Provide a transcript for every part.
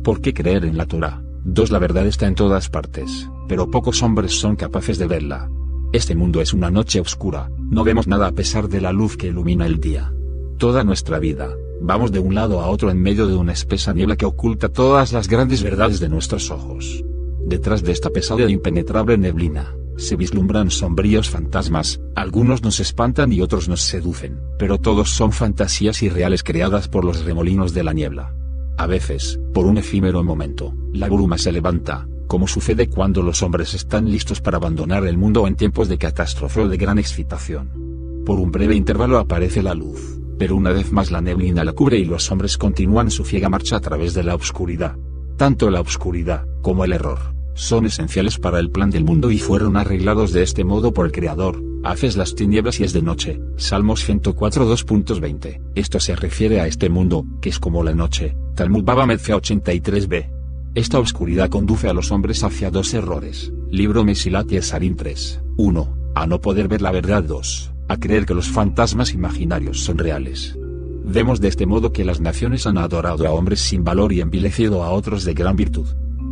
¿Por qué creer en la Torá? 2. La verdad está en todas partes, pero pocos hombres son capaces de verla. Este mundo es una noche oscura, no vemos nada a pesar de la luz que ilumina el día. Toda nuestra vida, vamos de un lado a otro en medio de una espesa niebla que oculta todas las grandes verdades de nuestros ojos. Detrás de esta pesada e impenetrable neblina, se vislumbran sombríos fantasmas, algunos nos espantan y otros nos seducen, pero todos son fantasías irreales creadas por los remolinos de la niebla. A veces, por un efímero momento, la bruma se levanta, como sucede cuando los hombres están listos para abandonar el mundo en tiempos de catástrofe o de gran excitación. Por un breve intervalo aparece la luz, pero una vez más la neblina la cubre y los hombres continúan su ciega marcha a través de la oscuridad. Tanto la oscuridad, como el error, son esenciales para el plan del mundo y fueron arreglados de este modo por el Creador. Haces las tinieblas y es de noche. Salmos 104 2.20. Esto se refiere a este mundo, que es como la noche. Talmud Baba Metzia 83b. Esta oscuridad conduce a los hombres hacia 2 errores. Libro Mesilat Yesarim 3. 1. A no poder ver la verdad. 2. A creer que los fantasmas imaginarios son reales. Vemos de este modo que las naciones han adorado a hombres sin valor y envilecido a otros de gran virtud.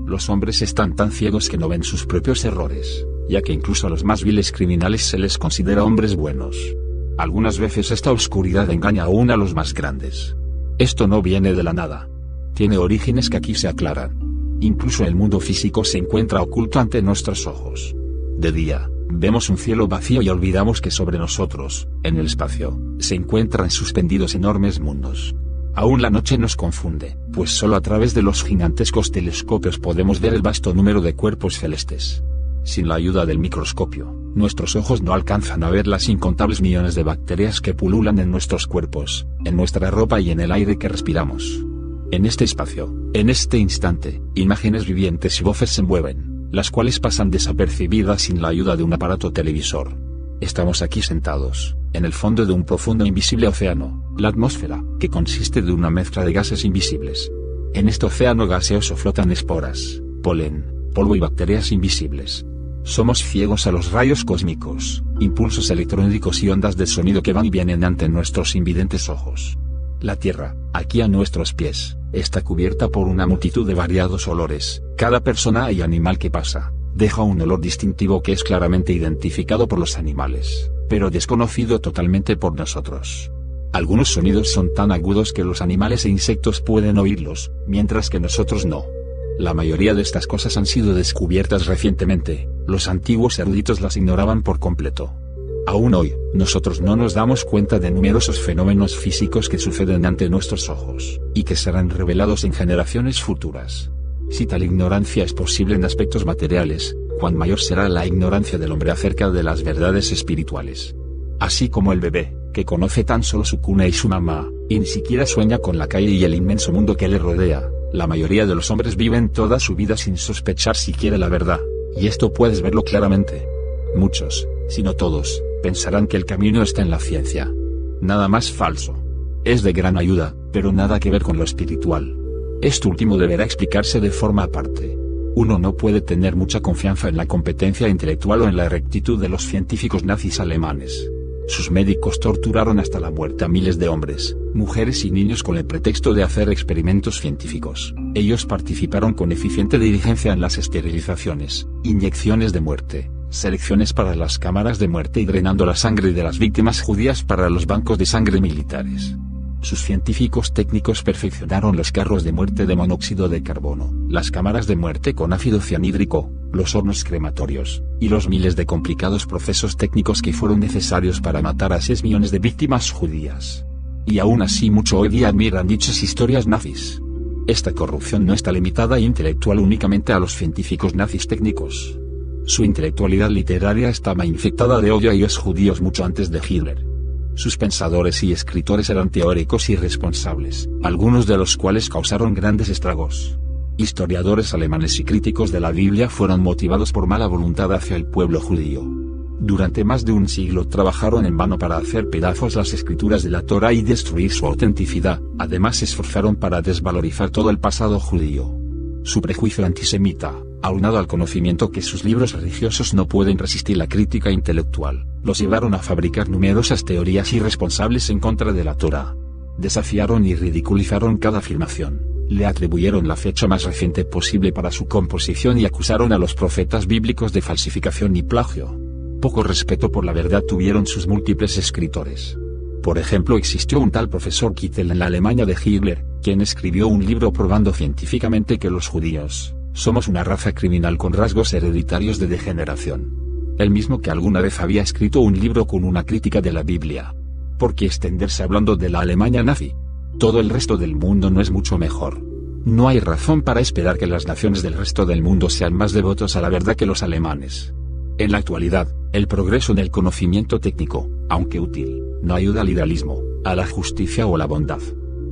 Los hombres están tan ciegos que no ven sus propios errores, ya que incluso a los más viles criminales se les considera hombres buenos. Algunas veces esta oscuridad engaña aún a los más grandes. Esto no viene de la nada. Tiene orígenes que aquí se aclaran. Incluso el mundo físico se encuentra oculto ante nuestros ojos. De día, vemos un cielo vacío y olvidamos que sobre nosotros, en el espacio, se encuentran suspendidos enormes mundos. Aún la noche nos confunde, pues solo a través de los gigantescos telescopios podemos ver el vasto número de cuerpos celestes. Sin la ayuda del microscopio, nuestros ojos no alcanzan a ver las incontables millones de bacterias que pululan en nuestros cuerpos, en nuestra ropa y en el aire que respiramos. En este espacio, en este instante, imágenes vivientes y voces se mueven, las cuales pasan desapercibidas sin la ayuda de un aparato televisor. Estamos aquí sentados, en el fondo de un profundo e invisible océano, la atmósfera, que consiste de una mezcla de gases invisibles. En este océano gaseoso flotan esporas, polen, polvo y bacterias invisibles. Somos ciegos a los rayos cósmicos, impulsos electrónicos y ondas de sonido que van y vienen ante nuestros invidentes ojos. La Tierra, aquí a nuestros pies, está cubierta por una multitud de variados olores. Cada persona y animal que pasa, deja un olor distintivo que es claramente identificado por los animales, pero desconocido totalmente por nosotros. Algunos sonidos son tan agudos que los animales e insectos pueden oírlos, mientras que nosotros no. La mayoría de estas cosas han sido descubiertas recientemente, los antiguos eruditos las ignoraban por completo. Aún hoy, nosotros no nos damos cuenta de numerosos fenómenos físicos que suceden ante nuestros ojos, y que serán revelados en generaciones futuras. Si tal ignorancia es posible en aspectos materiales, cuán mayor será la ignorancia del hombre acerca de las verdades espirituales. Así como el bebé, que conoce tan solo su cuna y su mamá, y ni siquiera sueña con la calle y el inmenso mundo que le rodea, la mayoría de los hombres viven toda su vida sin sospechar siquiera la verdad, y esto puedes verlo claramente. Muchos, si no todos, pensarán que el camino está en la ciencia. Nada más falso. Es de gran ayuda, pero nada que ver con lo espiritual. Esto último deberá explicarse de forma aparte. Uno no puede tener mucha confianza en la competencia intelectual o en la rectitud de los científicos nazis alemanes. Sus médicos torturaron hasta la muerte a miles de hombres, mujeres y niños con el pretexto de hacer experimentos científicos. Ellos participaron con eficiente diligencia en las esterilizaciones, inyecciones de muerte, selecciones para las cámaras de muerte y drenando la sangre de las víctimas judías para los bancos de sangre militares. Sus científicos técnicos perfeccionaron los carros de muerte de monóxido de carbono, las cámaras de muerte con ácido cianhídrico, los hornos crematorios, y los miles de complicados procesos técnicos que fueron necesarios para matar a 6 millones de víctimas judías. Y aún así mucho hoy día admiran dichas historias nazis. Esta corrupción no está limitada intelectual únicamente a los científicos nazis técnicos. Su intelectualidad literaria estaba infectada de odio a los judíos mucho antes de Hitler. Sus pensadores y escritores eran teóricos y responsables, algunos de los cuales causaron grandes estragos. Historiadores alemanes y críticos de la Biblia fueron motivados por mala voluntad hacia el pueblo judío. Durante más de un siglo trabajaron en vano para hacer pedazos las escrituras de la Torá y destruir su autenticidad, además se esforzaron para desvalorizar todo el pasado judío. Su prejuicio antisemita, aunado al conocimiento que sus libros religiosos no pueden resistir la crítica intelectual, los llevaron a fabricar numerosas teorías irresponsables en contra de la Torá. Desafiaron y ridiculizaron cada afirmación, Le atribuyeron la fecha más reciente posible para su composición y acusaron a los profetas bíblicos de falsificación y plagio. Poco respeto por la verdad tuvieron sus múltiples escritores. Por ejemplo, existió un tal profesor Kittel en la Alemania de Hitler, quien escribió un libro probando científicamente que los judíos somos una raza criminal con rasgos hereditarios de degeneración. El mismo que alguna vez había escrito un libro con una crítica de la Biblia. ¿Por qué extenderse hablando de la Alemania nazi? Todo el resto del mundo no es mucho mejor. No hay razón para esperar que las naciones del resto del mundo sean más devotos a la verdad que los alemanes. En la actualidad, el progreso en el conocimiento técnico, aunque útil, no ayuda al idealismo, a la justicia o a la bondad.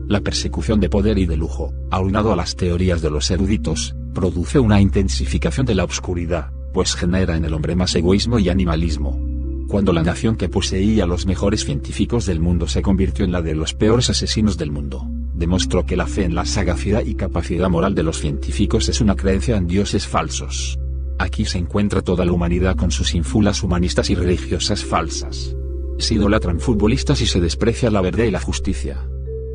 La persecución de poder y de lujo, aunado a las teorías de los eruditos, produce una intensificación de la oscuridad, pues genera en el hombre más egoísmo y animalismo. Cuando la nación que poseía los mejores científicos del mundo se convirtió en la de los peores asesinos del mundo, demostró que la fe en la sagacidad y capacidad moral de los científicos es una creencia en dioses falsos. Aquí se encuentra toda la humanidad con sus ínfulas humanistas y religiosas falsas. Se idolatran futbolistas y se desprecia la verdad y la justicia.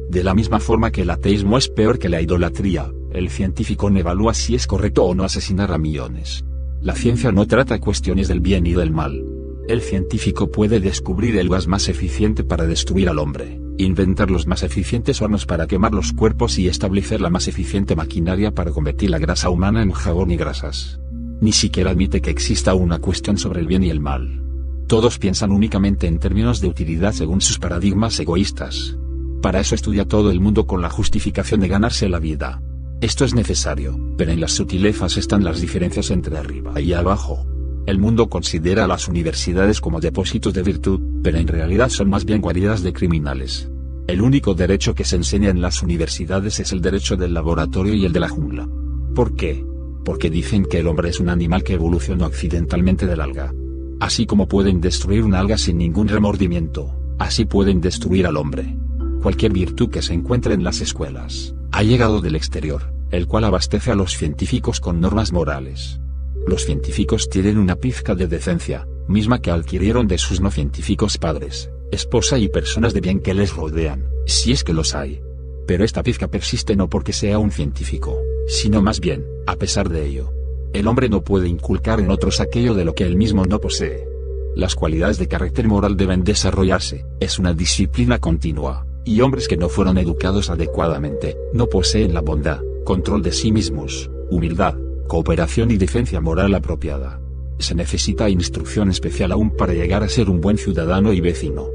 De la misma forma que el ateísmo es peor que la idolatría, el científico no evalúa si es correcto o no asesinar a millones. La ciencia no trata cuestiones del bien y del mal. El científico puede descubrir el gas más eficiente para destruir al hombre, inventar los más eficientes hornos para quemar los cuerpos y establecer la más eficiente maquinaria para convertir la grasa humana en jabón y grasas. Ni siquiera admite que exista una cuestión sobre el bien y el mal. Todos piensan únicamente en términos de utilidad según sus paradigmas egoístas. Para eso estudia todo el mundo con la justificación de ganarse la vida. Esto es necesario, pero en las sutilezas están las diferencias entre arriba y abajo. El mundo considera a las universidades como depósitos de virtud, pero en realidad son más bien guaridas de criminales. El único derecho que se enseña en las universidades es el derecho del laboratorio y el de la jungla. ¿Por qué? Porque dicen que el hombre es un animal que evolucionó accidentalmente del alga. Así como pueden destruir una alga sin ningún remordimiento, así pueden destruir al hombre. Cualquier virtud que se encuentre en las escuelas ha llegado del exterior, el cual abastece a los científicos con normas morales. Los científicos tienen una pizca de decencia, misma que adquirieron de sus no científicos padres, esposa y personas de bien que les rodean, si es que los hay. Pero esta pizca persiste no porque sea un científico, sino más bien, a pesar de ello. El hombre no puede inculcar en otros aquello de lo que él mismo no posee. Las cualidades de carácter moral deben desarrollarse, es una disciplina continua, y hombres que no fueron educados adecuadamente, no poseen la bondad, control de sí mismos, humildad, cooperación y defensa moral apropiada. Se necesita instrucción especial aún para llegar a ser un buen ciudadano y vecino.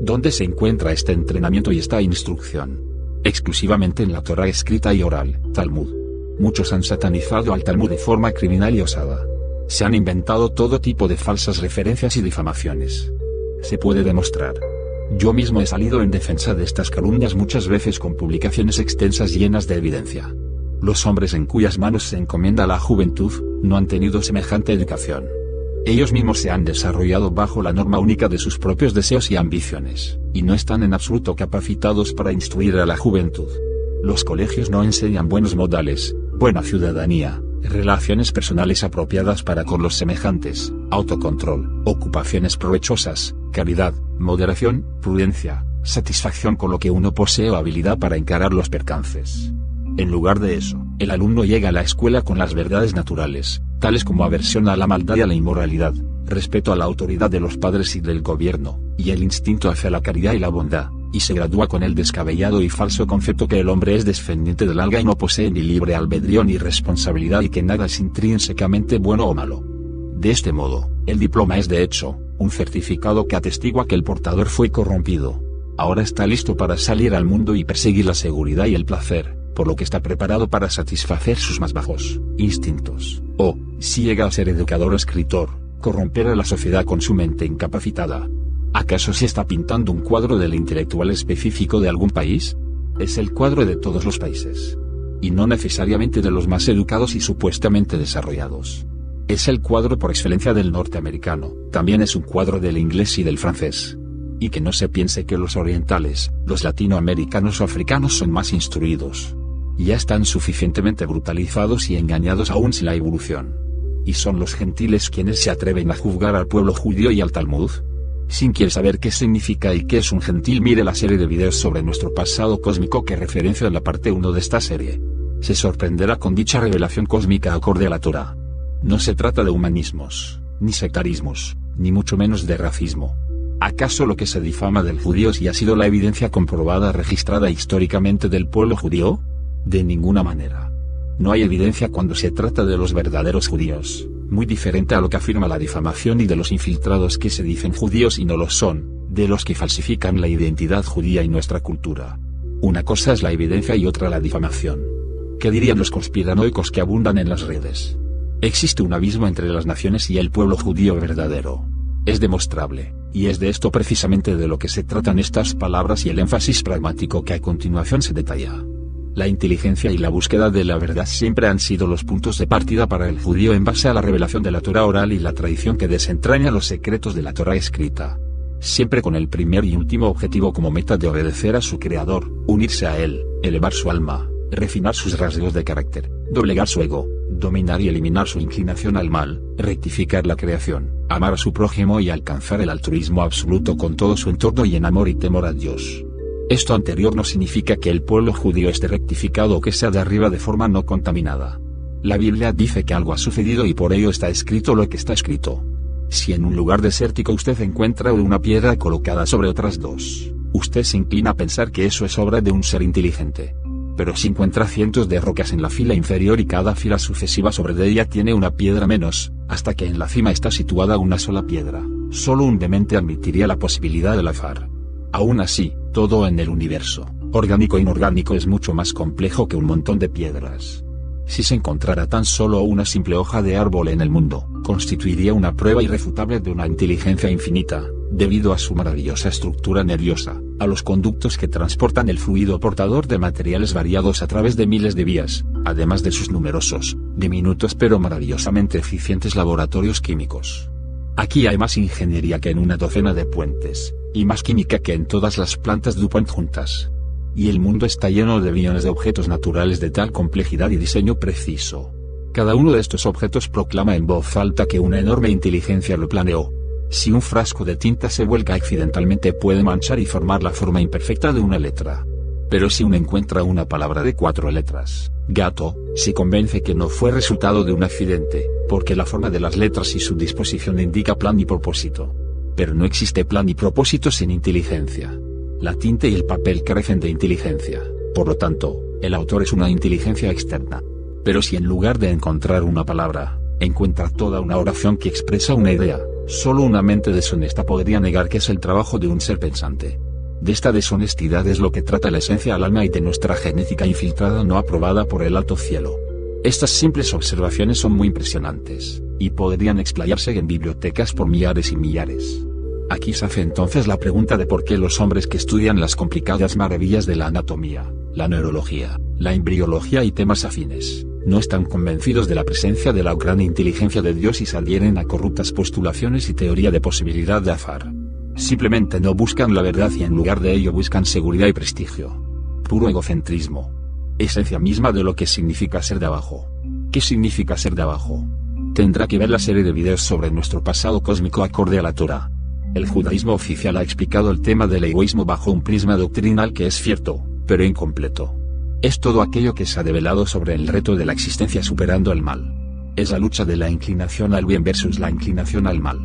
¿Dónde se encuentra este entrenamiento y esta instrucción? Exclusivamente en la Torá escrita y oral, Talmud. Muchos han satanizado al Talmud de forma criminal y osada. Se han inventado todo tipo de falsas referencias y difamaciones. Se puede demostrar. Yo mismo he salido en defensa de estas calumnias muchas veces con publicaciones extensas llenas de evidencia. Los hombres en cuyas manos se encomienda la juventud, no han tenido semejante educación. Ellos mismos se han desarrollado bajo la norma única de sus propios deseos y ambiciones, y no están en absoluto capacitados para instruir a la juventud. Los colegios no enseñan buenos modales, buena ciudadanía, relaciones personales apropiadas para con los semejantes, autocontrol, ocupaciones provechosas, caridad, moderación, prudencia, satisfacción con lo que uno posee o habilidad para encarar los percances. En lugar de eso, el alumno llega a la escuela con las verdades naturales, tales como aversión a la maldad y a la inmoralidad, respeto a la autoridad de los padres y del gobierno, y el instinto hacia la caridad y la bondad, y se gradúa con el descabellado y falso concepto que el hombre es descendiente del alga y no posee ni libre albedrío ni responsabilidad y que nada es intrínsecamente bueno o malo. De este modo, el diploma es de hecho, un certificado que atestigua que el portador fue corrompido. Ahora está listo para salir al mundo y perseguir la seguridad y el placer, por lo que está preparado para satisfacer sus más bajos instintos, o, si llega a ser educador o escritor, corromper a la sociedad con su mente incapacitada. ¿Acaso se está pintando un cuadro del intelectual específico de algún país? Es el cuadro de todos los países. Y no necesariamente de los más educados y supuestamente desarrollados. Es el cuadro por excelencia del norteamericano, también es un cuadro del inglés y del francés. Y que no se piense que los orientales, los latinoamericanos o africanos son más instruidos. Ya están suficientemente brutalizados y engañados aún sin la evolución. ¿Y son los gentiles quienes se atreven a juzgar al pueblo judío y al Talmud? Si quiere saber qué significa y qué es un gentil, mire la serie de videos sobre nuestro pasado cósmico que referencia en la parte 1 de esta serie. se sorprenderá con dicha revelación cósmica acorde a la Torá. No se trata de humanismos, ni sectarismos, ni mucho menos de racismo. ¿Acaso lo que se difama del judío sí ha sido la evidencia comprobada registrada históricamente del pueblo judío? De ninguna manera. No hay evidencia cuando se trata de los verdaderos judíos, muy diferente a lo que afirma la difamación y de los infiltrados que se dicen judíos y no lo son, de los que falsifican la identidad judía y nuestra cultura. Una cosa es la evidencia y otra la difamación. ¿Qué dirían los conspiranoicos que abundan en las redes? Existe un abismo entre las naciones y el pueblo judío verdadero. Es demostrable, y es de esto precisamente de lo que se tratan estas palabras y el énfasis pragmático que a continuación se detalla. La inteligencia y la búsqueda de la verdad siempre han sido los puntos de partida para el judío en base a la revelación de la Torá oral y la tradición que desentraña los secretos de la Torá escrita. Siempre con el primer y último objetivo como meta de obedecer a su Creador, unirse a Él, elevar su alma, refinar sus rasgos de carácter, doblegar su ego, dominar y eliminar su inclinación al mal, rectificar la creación, amar a su prójimo y alcanzar el altruismo absoluto con todo su entorno y en amor y temor a Dios. Esto anterior no significa que el pueblo judío esté rectificado o que sea de arriba de forma no contaminada. La Biblia dice que algo ha sucedido y por ello está escrito lo que está escrito. Si en un lugar desértico usted encuentra una piedra colocada sobre otras dos, usted se inclina a pensar que eso es obra de un ser inteligente. Pero si encuentra cientos de rocas en la fila inferior y cada fila sucesiva sobre de ella tiene una piedra menos, hasta que en la cima está situada una sola piedra, solo un demente admitiría la posibilidad del azar. Aún así, todo en el universo, orgánico e inorgánico, es mucho más complejo que un montón de piedras. Si se encontrara tan solo una simple hoja de árbol en el mundo, constituiría una prueba irrefutable de una inteligencia infinita, debido a su maravillosa estructura nerviosa, a los conductos que transportan el fluido portador de materiales variados a través de miles de vías, además de sus numerosos, diminutos pero maravillosamente eficientes laboratorios químicos. Aquí hay más ingeniería que en una docena de puentes, y más química que en todas las plantas DuPont juntas. Y el mundo está lleno de billones de objetos naturales de tal complejidad y diseño preciso. Cada uno de estos objetos proclama en voz alta que una enorme inteligencia lo planeó. Si un frasco de tinta se vuelca accidentalmente puede manchar y formar la forma imperfecta de una letra. Pero si uno encuentra una palabra de 4 letras, gato, se convence que no fue resultado de un accidente, porque la forma de las letras y su disposición indica plan y propósito. Pero no existe plan y propósito sin inteligencia. La tinta y el papel carecen de inteligencia, por lo tanto, el autor es una inteligencia externa. Pero si en lugar de encontrar una palabra, encuentra toda una oración que expresa una idea, solo una mente deshonesta podría negar que es el trabajo de un ser pensante. De esta deshonestidad es lo que trata la esencia al alma y de nuestra genética infiltrada no aprobada por el alto cielo. Estas simples observaciones son muy impresionantes, y podrían explayarse en bibliotecas por millares y millares. Aquí se hace entonces la pregunta de por qué los hombres que estudian las complicadas maravillas de la anatomía, la neurología, la embriología y temas afines, no están convencidos de la presencia de la gran inteligencia de Dios y se adhieren a corruptas postulaciones y teoría de posibilidad de azar. Simplemente no buscan la verdad y en lugar de ello buscan seguridad y prestigio. Puro egocentrismo. Esencia misma de lo que significa ser de abajo. ¿Qué significa ser de abajo? Tendrá que ver la serie de videos sobre nuestro pasado cósmico acorde a la Torá. El judaísmo oficial ha explicado el tema del egoísmo bajo un prisma doctrinal que es cierto, pero incompleto. Es todo aquello que se ha develado sobre el reto de la existencia superando el mal. Es la lucha de la inclinación al bien versus la inclinación al mal.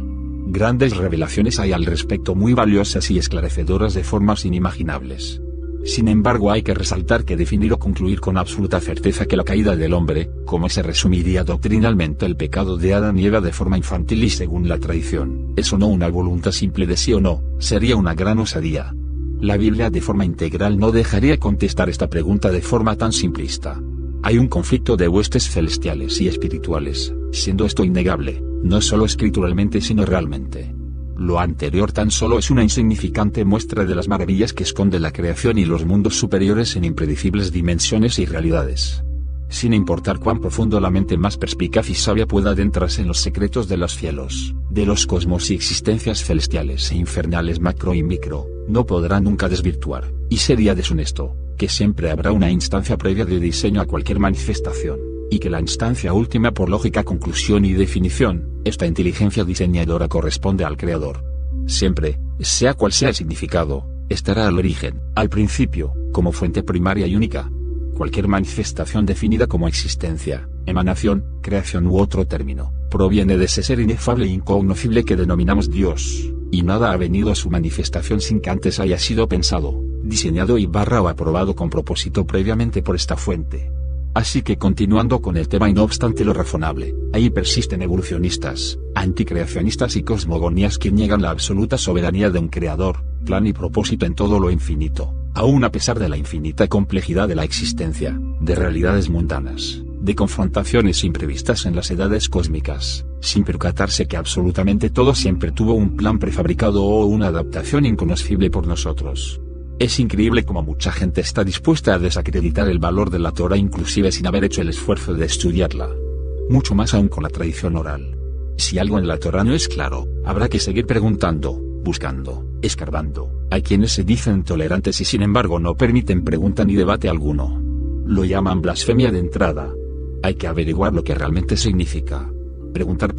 Grandes revelaciones hay al respecto muy valiosas y esclarecedoras de formas inimaginables. Sin embargo, hay que resaltar que definir o concluir con absoluta certeza que la caída del hombre, como se resumiría doctrinalmente el pecado de Adán y Eva de forma infantil y según la tradición, es o no una voluntad simple de sí o no, sería una gran osadía. La Biblia de forma integral no dejaría contestar esta pregunta de forma tan simplista. Hay un conflicto de huestes celestiales y espirituales, siendo esto innegable, no solo escrituralmente sino realmente. Lo anterior tan solo es una insignificante muestra de las maravillas que esconde la creación y los mundos superiores en impredecibles dimensiones y realidades. Sin importar cuán profundo la mente más perspicaz y sabia pueda adentrarse en los secretos de los cielos, de los cosmos y existencias celestiales e infernales macro y micro, no podrá nunca desvirtuar, y sería deshonesto, que siempre habrá una instancia previa de diseño a cualquier manifestación, y que la instancia última por lógica conclusión y definición, esta inteligencia diseñadora corresponde al Creador. Siempre, sea cual sea el significado, estará al origen, al principio, como fuente primaria y única. Cualquier manifestación definida como existencia, emanación, creación u otro término, proviene de ese ser inefable e incognoscible que denominamos Dios, y nada ha venido a su manifestación sin que antes haya sido pensado, diseñado y o aprobado con propósito previamente por esta fuente. Así que continuando con el tema y no obstante lo razonable, ahí persisten evolucionistas, anticreacionistas y cosmogonías que niegan la absoluta soberanía de un creador, plan y propósito en todo lo infinito, aún a pesar de la infinita complejidad de la existencia, de realidades mundanas, de confrontaciones imprevistas en las edades cósmicas, sin percatarse que absolutamente todo siempre tuvo un plan prefabricado o una adaptación inconocible por nosotros. Es increíble cómo mucha gente está dispuesta a desacreditar el valor de la Torá inclusive sin haber hecho el esfuerzo de estudiarla. Mucho más aún con la tradición oral. Si algo en la Torá no es claro, habrá que seguir preguntando, buscando, escarbando. Hay quienes se dicen tolerantes y sin embargo no permiten pregunta ni debate alguno. Lo llaman blasfemia de entrada. Hay que averiguar lo que realmente significa. Preguntar ...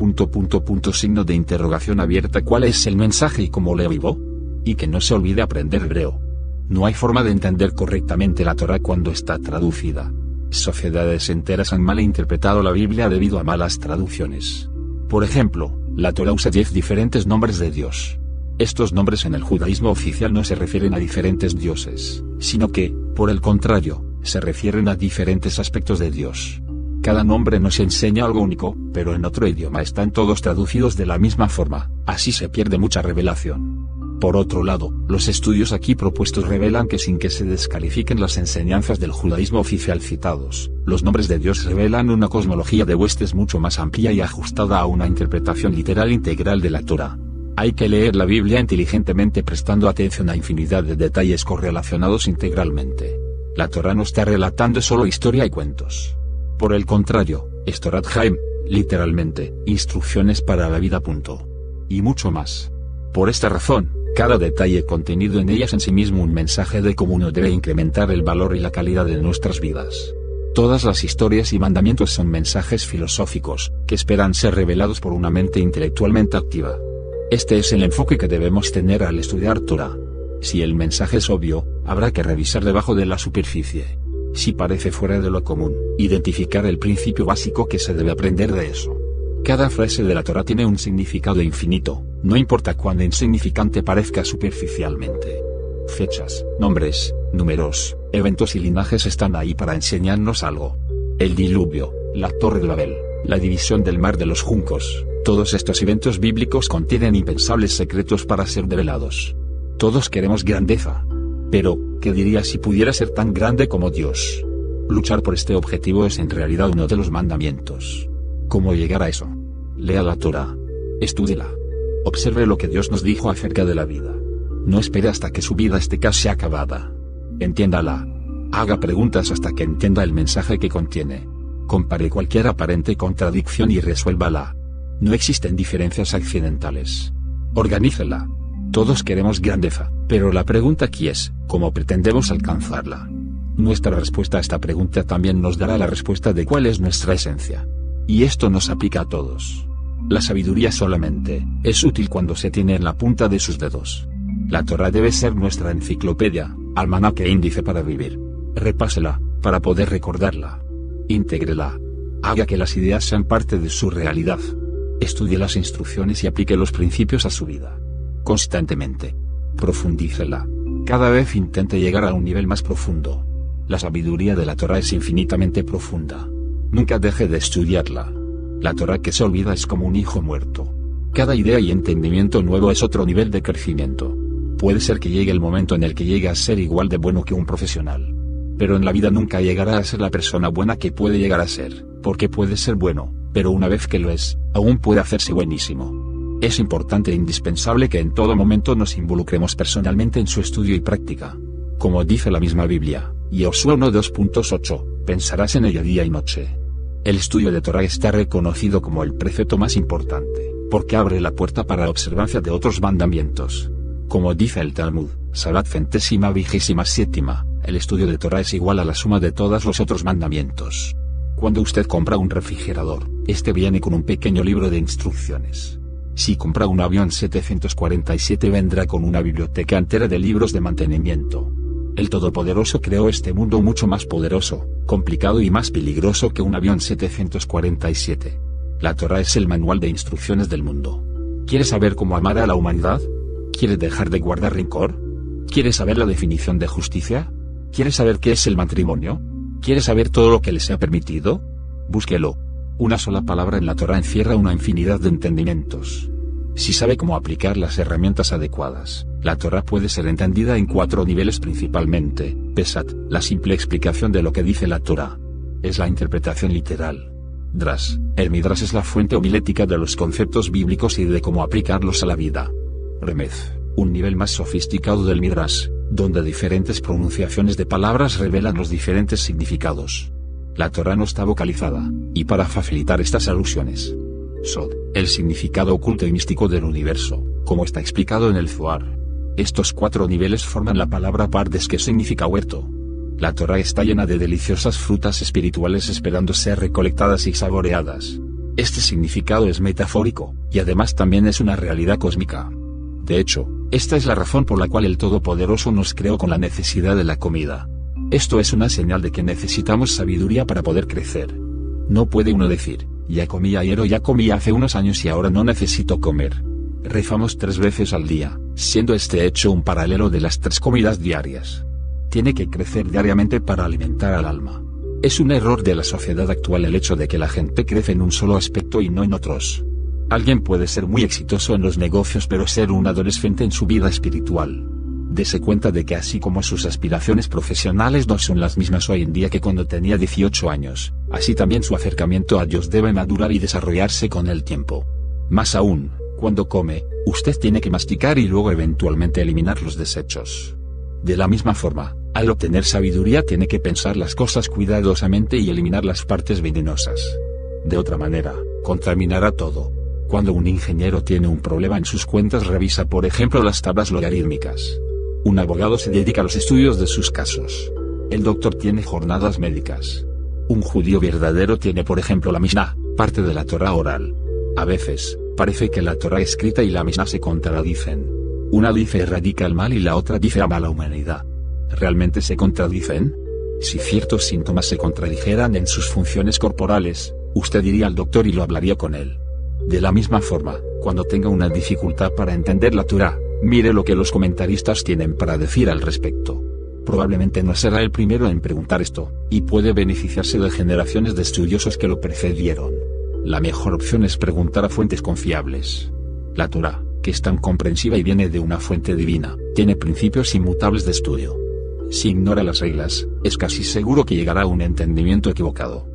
signo de interrogación abierta cuál es el mensaje y cómo le vivo. Y que no se olvide aprender hebreo. No hay forma de entender correctamente la Torá cuando está traducida. Sociedades enteras han malinterpretado la Biblia debido a malas traducciones. Por ejemplo, la Torá usa 10 diferentes nombres de Dios. Estos nombres en el judaísmo oficial no se refieren a diferentes dioses, sino que, por el contrario, se refieren a diferentes aspectos de Dios. Cada nombre nos enseña algo único, pero en otro idioma están todos traducidos de la misma forma, así se pierde mucha revelación. Por otro lado, los estudios aquí propuestos revelan que sin que se descalifiquen las enseñanzas del judaísmo oficial citados, los nombres de Dios revelan una cosmología de huestes mucho más amplia y ajustada a una interpretación literal integral de la Torá. Hay que leer la Biblia inteligentemente prestando atención a infinidad de detalles correlacionados integralmente. La Torá no está relatando solo historia y cuentos. Por el contrario, es Torat Haim, literalmente, instrucciones para la vida. Y mucho más. Por esta razón, cada detalle contenido en ellas en sí mismo un mensaje de cómo uno debe incrementar el valor y la calidad de nuestras vidas. Todas las historias y mandamientos son mensajes filosóficos, que esperan ser revelados por una mente intelectualmente activa. Este es el enfoque que debemos tener al estudiar Torá. Si el mensaje es obvio, habrá que revisar debajo de la superficie. Si parece fuera de lo común, identificar el principio básico que se debe aprender de eso. Cada frase de la Torá tiene un significado infinito, no importa cuán insignificante parezca superficialmente. Fechas, nombres, números, eventos y linajes están ahí para enseñarnos algo. El diluvio, la Torre de Babel, la división del mar de los juncos, todos estos eventos bíblicos contienen impensables secretos para ser develados. Todos queremos grandeza. Pero, ¿qué diría si pudiera ser tan grande como Dios? Luchar por este objetivo es en realidad uno de los mandamientos. ¿Cómo llegar a eso? Lea la Torá. Estúdiela. Observe lo que Dios nos dijo acerca de la vida. No espere hasta que su vida esté casi acabada. Entiéndala. Haga preguntas hasta que entienda el mensaje que contiene. Compare cualquier aparente contradicción y resuélvala. No existen diferencias accidentales. Organícela. Todos queremos grandeza, pero la pregunta aquí es, ¿cómo pretendemos alcanzarla? Nuestra respuesta a esta pregunta también nos dará la respuesta de cuál es nuestra esencia. Y esto nos aplica a todos. La sabiduría solamente es útil cuando se tiene en la punta de sus dedos. La Torá debe ser nuestra enciclopedia, almanaque e índice para vivir. Repásela, para poder recordarla. Intégrela. Haga que las ideas sean parte de su realidad. Estudie las instrucciones y aplique los principios a su vida. Constantemente. Profundícela. Cada vez intente llegar a un nivel más profundo. La sabiduría de la Torá es infinitamente profunda. Nunca deje de estudiarla. La Torá que se olvida es como un hijo muerto. Cada idea y entendimiento nuevo es otro nivel de crecimiento. Puede ser que llegue el momento en el que llegue a ser igual de bueno que un profesional. Pero en la vida nunca llegará a ser la persona buena que puede llegar a ser, porque puede ser bueno, pero una vez que lo es, aún puede hacerse buenísimo. Es importante e indispensable que en todo momento nos involucremos personalmente en su estudio y práctica. Como dice la misma Biblia, Josué 1:2.8, pensarás en ella día y noche. El estudio de Torá está reconocido como el precepto más importante, porque abre la puerta para la observancia de otros mandamientos. Como dice el Talmud, Sabat 27, el estudio de Torá es igual a la suma de todos los otros mandamientos. Cuando usted compra un refrigerador, este viene con un pequeño libro de instrucciones. Si compra un avión 747 vendrá con una biblioteca entera de libros de mantenimiento. El Todopoderoso creó este mundo mucho más poderoso, complicado y más peligroso que un avión 747. La Torá es el manual de instrucciones del mundo. ¿Quieres saber cómo amar a la humanidad? ¿Quieres dejar de guardar rencor? ¿Quieres saber la definición de justicia? ¿Quieres saber qué es el matrimonio? ¿Quieres saber todo lo que les ha permitido? Búsquelo. Una sola palabra en la Torá encierra una infinidad de entendimientos. Si sabe cómo aplicar las herramientas adecuadas, la Torá puede ser entendida en 4 niveles principalmente. Pesat, la simple explicación de lo que dice la Torá. Es la interpretación literal. Dras, el Midrash es la fuente homilética de los conceptos bíblicos y de cómo aplicarlos a la vida. Remez, un nivel más sofisticado del Midrash, donde diferentes pronunciaciones de palabras revelan los diferentes significados. La Torá no está vocalizada, y para facilitar estas alusiones. Sod, el significado oculto y místico del universo, como está explicado en el Zohar. Estos 4 niveles forman la palabra pardes, que significa huerto. La Torá está llena de deliciosas frutas espirituales esperando ser recolectadas y saboreadas. Este significado es metafórico, y además también es una realidad cósmica. De hecho, esta es la razón por la cual el Todopoderoso nos creó con la necesidad de la comida. Esto es una señal de que necesitamos sabiduría para poder crecer. No puede uno decir, ya comí ayer o ya comí hace unos años y ahora no necesito comer. Rezamos 3 veces al día, siendo este hecho un paralelo de las 3 comidas diarias. Tiene que crecer diariamente para alimentar al alma. Es un error de la sociedad actual el hecho de que la gente crece en un solo aspecto y no en otros. Alguien puede ser muy exitoso en los negocios pero ser un adolescente en su vida espiritual. Dese cuenta de que así como sus aspiraciones profesionales no son las mismas hoy en día que cuando tenía 18 años, así también su acercamiento a Dios debe madurar y desarrollarse con el tiempo. Más aún, cuando come, usted tiene que masticar y luego eventualmente eliminar los desechos. De la misma forma, al obtener sabiduría tiene que pensar las cosas cuidadosamente y eliminar las partes venenosas. De otra manera, contaminará todo. Cuando un ingeniero tiene un problema en sus cuentas, revisa por ejemplo las tablas logarítmicas. Un abogado se dedica a los estudios de sus casos. El doctor tiene jornadas médicas. Un judío verdadero tiene por ejemplo la Mishnah, parte de la Torá oral. A veces, parece que la Torá escrita y la Mishnah se contradicen. Una dice erradica el mal y la otra dice ama a la humanidad. ¿Realmente se contradicen? Si ciertos síntomas se contradijeran en sus funciones corporales, usted iría al doctor y lo hablaría con él. De la misma forma, cuando tenga una dificultad para entender la Torá, mire lo que los comentaristas tienen para decir al respecto. Probablemente no será el primero en preguntar esto, y puede beneficiarse de generaciones de estudiosos que lo precedieron. La mejor opción es preguntar a fuentes confiables. La Torá, que es tan comprensiva y viene de una fuente divina, tiene principios inmutables de estudio. Si ignora las reglas, es casi seguro que llegará a un entendimiento equivocado.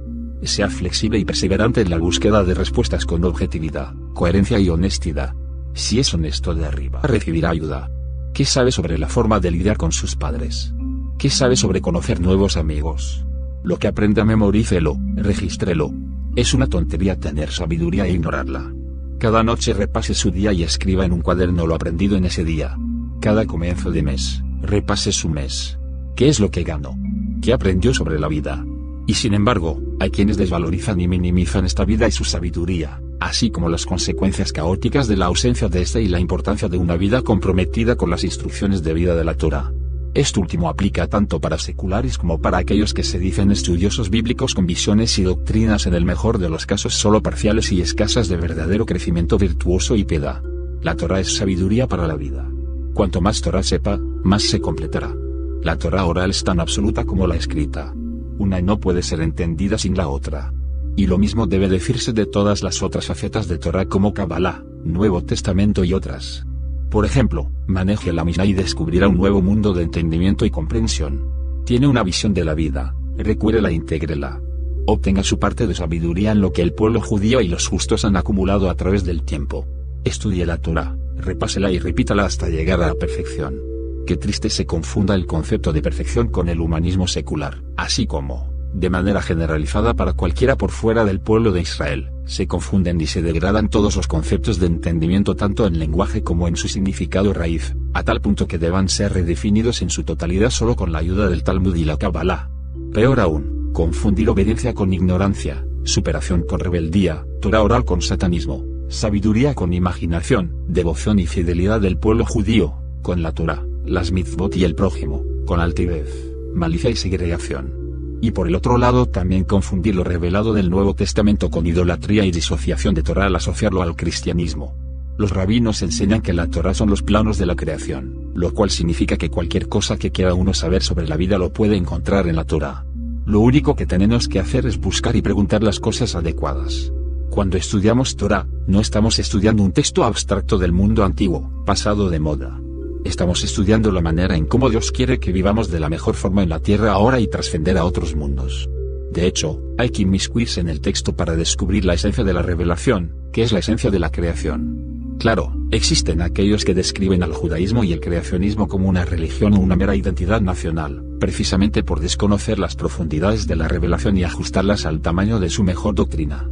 Sea flexible y perseverante en la búsqueda de respuestas con objetividad, coherencia y honestidad. Si es honesto de arriba, recibirá ayuda. ¿Qué sabe sobre la forma de lidiar con sus padres? ¿Qué sabe sobre conocer nuevos amigos? Lo que aprenda memorícelo, regístrelo. Es una tontería tener sabiduría e ignorarla. Cada noche repase su día y escriba en un cuaderno lo aprendido en ese día. Cada comienzo de mes, repase su mes. ¿Qué es lo que ganó? ¿Qué aprendió sobre la vida? Y sin embargo, hay quienes desvalorizan y minimizan esta vida y su sabiduría, así como las consecuencias caóticas de la ausencia de esta y la importancia de una vida comprometida con las instrucciones de vida de la Torá. Esto último aplica tanto para seculares como para aquellos que se dicen estudiosos bíblicos con visiones y doctrinas en el mejor de los casos solo parciales y escasas de verdadero crecimiento virtuoso y piedad. La Torá es sabiduría para la vida. Cuanto más Torá sepa, más se completará. La Torá oral es tan absoluta como la escrita. Una no puede ser entendida sin la otra. Y lo mismo debe decirse de todas las otras facetas de Torá como Kabbalah, Nuevo Testamento y otras. Por ejemplo, maneje la Mishnah y descubrirá un nuevo mundo de entendimiento y comprensión. Tiene una visión de la vida, recuérdela e intégrela. Obtenga su parte de sabiduría en lo que el pueblo judío y los justos han acumulado a través del tiempo. Estudie la Torá, repásela y repítala hasta llegar a la perfección. Qué triste se confunda el concepto de perfección con el humanismo secular, así como, de manera generalizada para cualquiera por fuera del pueblo de Israel, se confunden y se degradan todos los conceptos de entendimiento tanto en lenguaje como en su significado raíz, a tal punto que deban ser redefinidos en su totalidad solo con la ayuda del Talmud y la Kabbalah. Peor aún, confundir obediencia con ignorancia, superación con rebeldía, Torá oral con satanismo, sabiduría con imaginación, devoción y fidelidad del pueblo judío, con la Torá, las mitzvot y el prójimo, con altivez, malicia y segregación. Y por el otro lado también confundir lo revelado del Nuevo Testamento con idolatría y disociación de Torá al asociarlo al cristianismo. Los rabinos enseñan que la Torá son los planos de la creación, lo cual significa que cualquier cosa que quiera uno saber sobre la vida lo puede encontrar en la Torá. Lo único que tenemos que hacer es buscar y preguntar las cosas adecuadas. Cuando estudiamos Torá, no estamos estudiando un texto abstracto del mundo antiguo, pasado de moda. Estamos estudiando la manera en cómo Dios quiere que vivamos de la mejor forma en la tierra ahora y trascender a otros mundos. De hecho, hay que inmiscuirse en el texto para descubrir la esencia de la revelación, que es la esencia de la creación. Claro, existen aquellos que describen al judaísmo y el creacionismo como una religión o una mera identidad nacional, precisamente por desconocer las profundidades de la revelación y ajustarlas al tamaño de su mejor doctrina.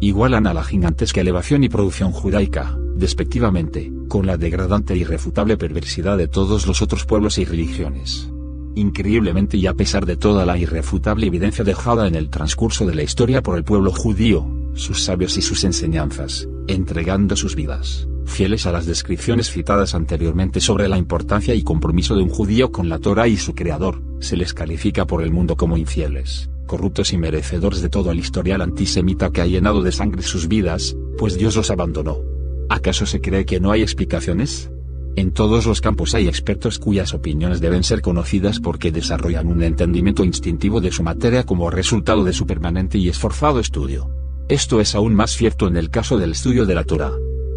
Igualan a la gigantesca elevación y producción judaica, despectivamente, con la degradante e irrefutable perversidad de todos los otros pueblos y religiones. Increíblemente y a pesar de toda la irrefutable evidencia dejada en el transcurso de la historia por el pueblo judío, sus sabios y sus enseñanzas, entregando sus vidas, fieles a las descripciones citadas anteriormente sobre la importancia y compromiso de un judío con la Torá y su creador, se les califica por el mundo como infieles, corruptos y merecedores de todo el historial antisemita que ha llenado de sangre sus vidas, pues Dios los abandonó. ¿Acaso se cree que no hay explicaciones? En todos los campos hay expertos cuyas opiniones deben ser conocidas porque desarrollan un entendimiento instintivo de su materia como resultado de su permanente y esforzado estudio. Esto es aún más cierto en el caso del estudio de la Torá.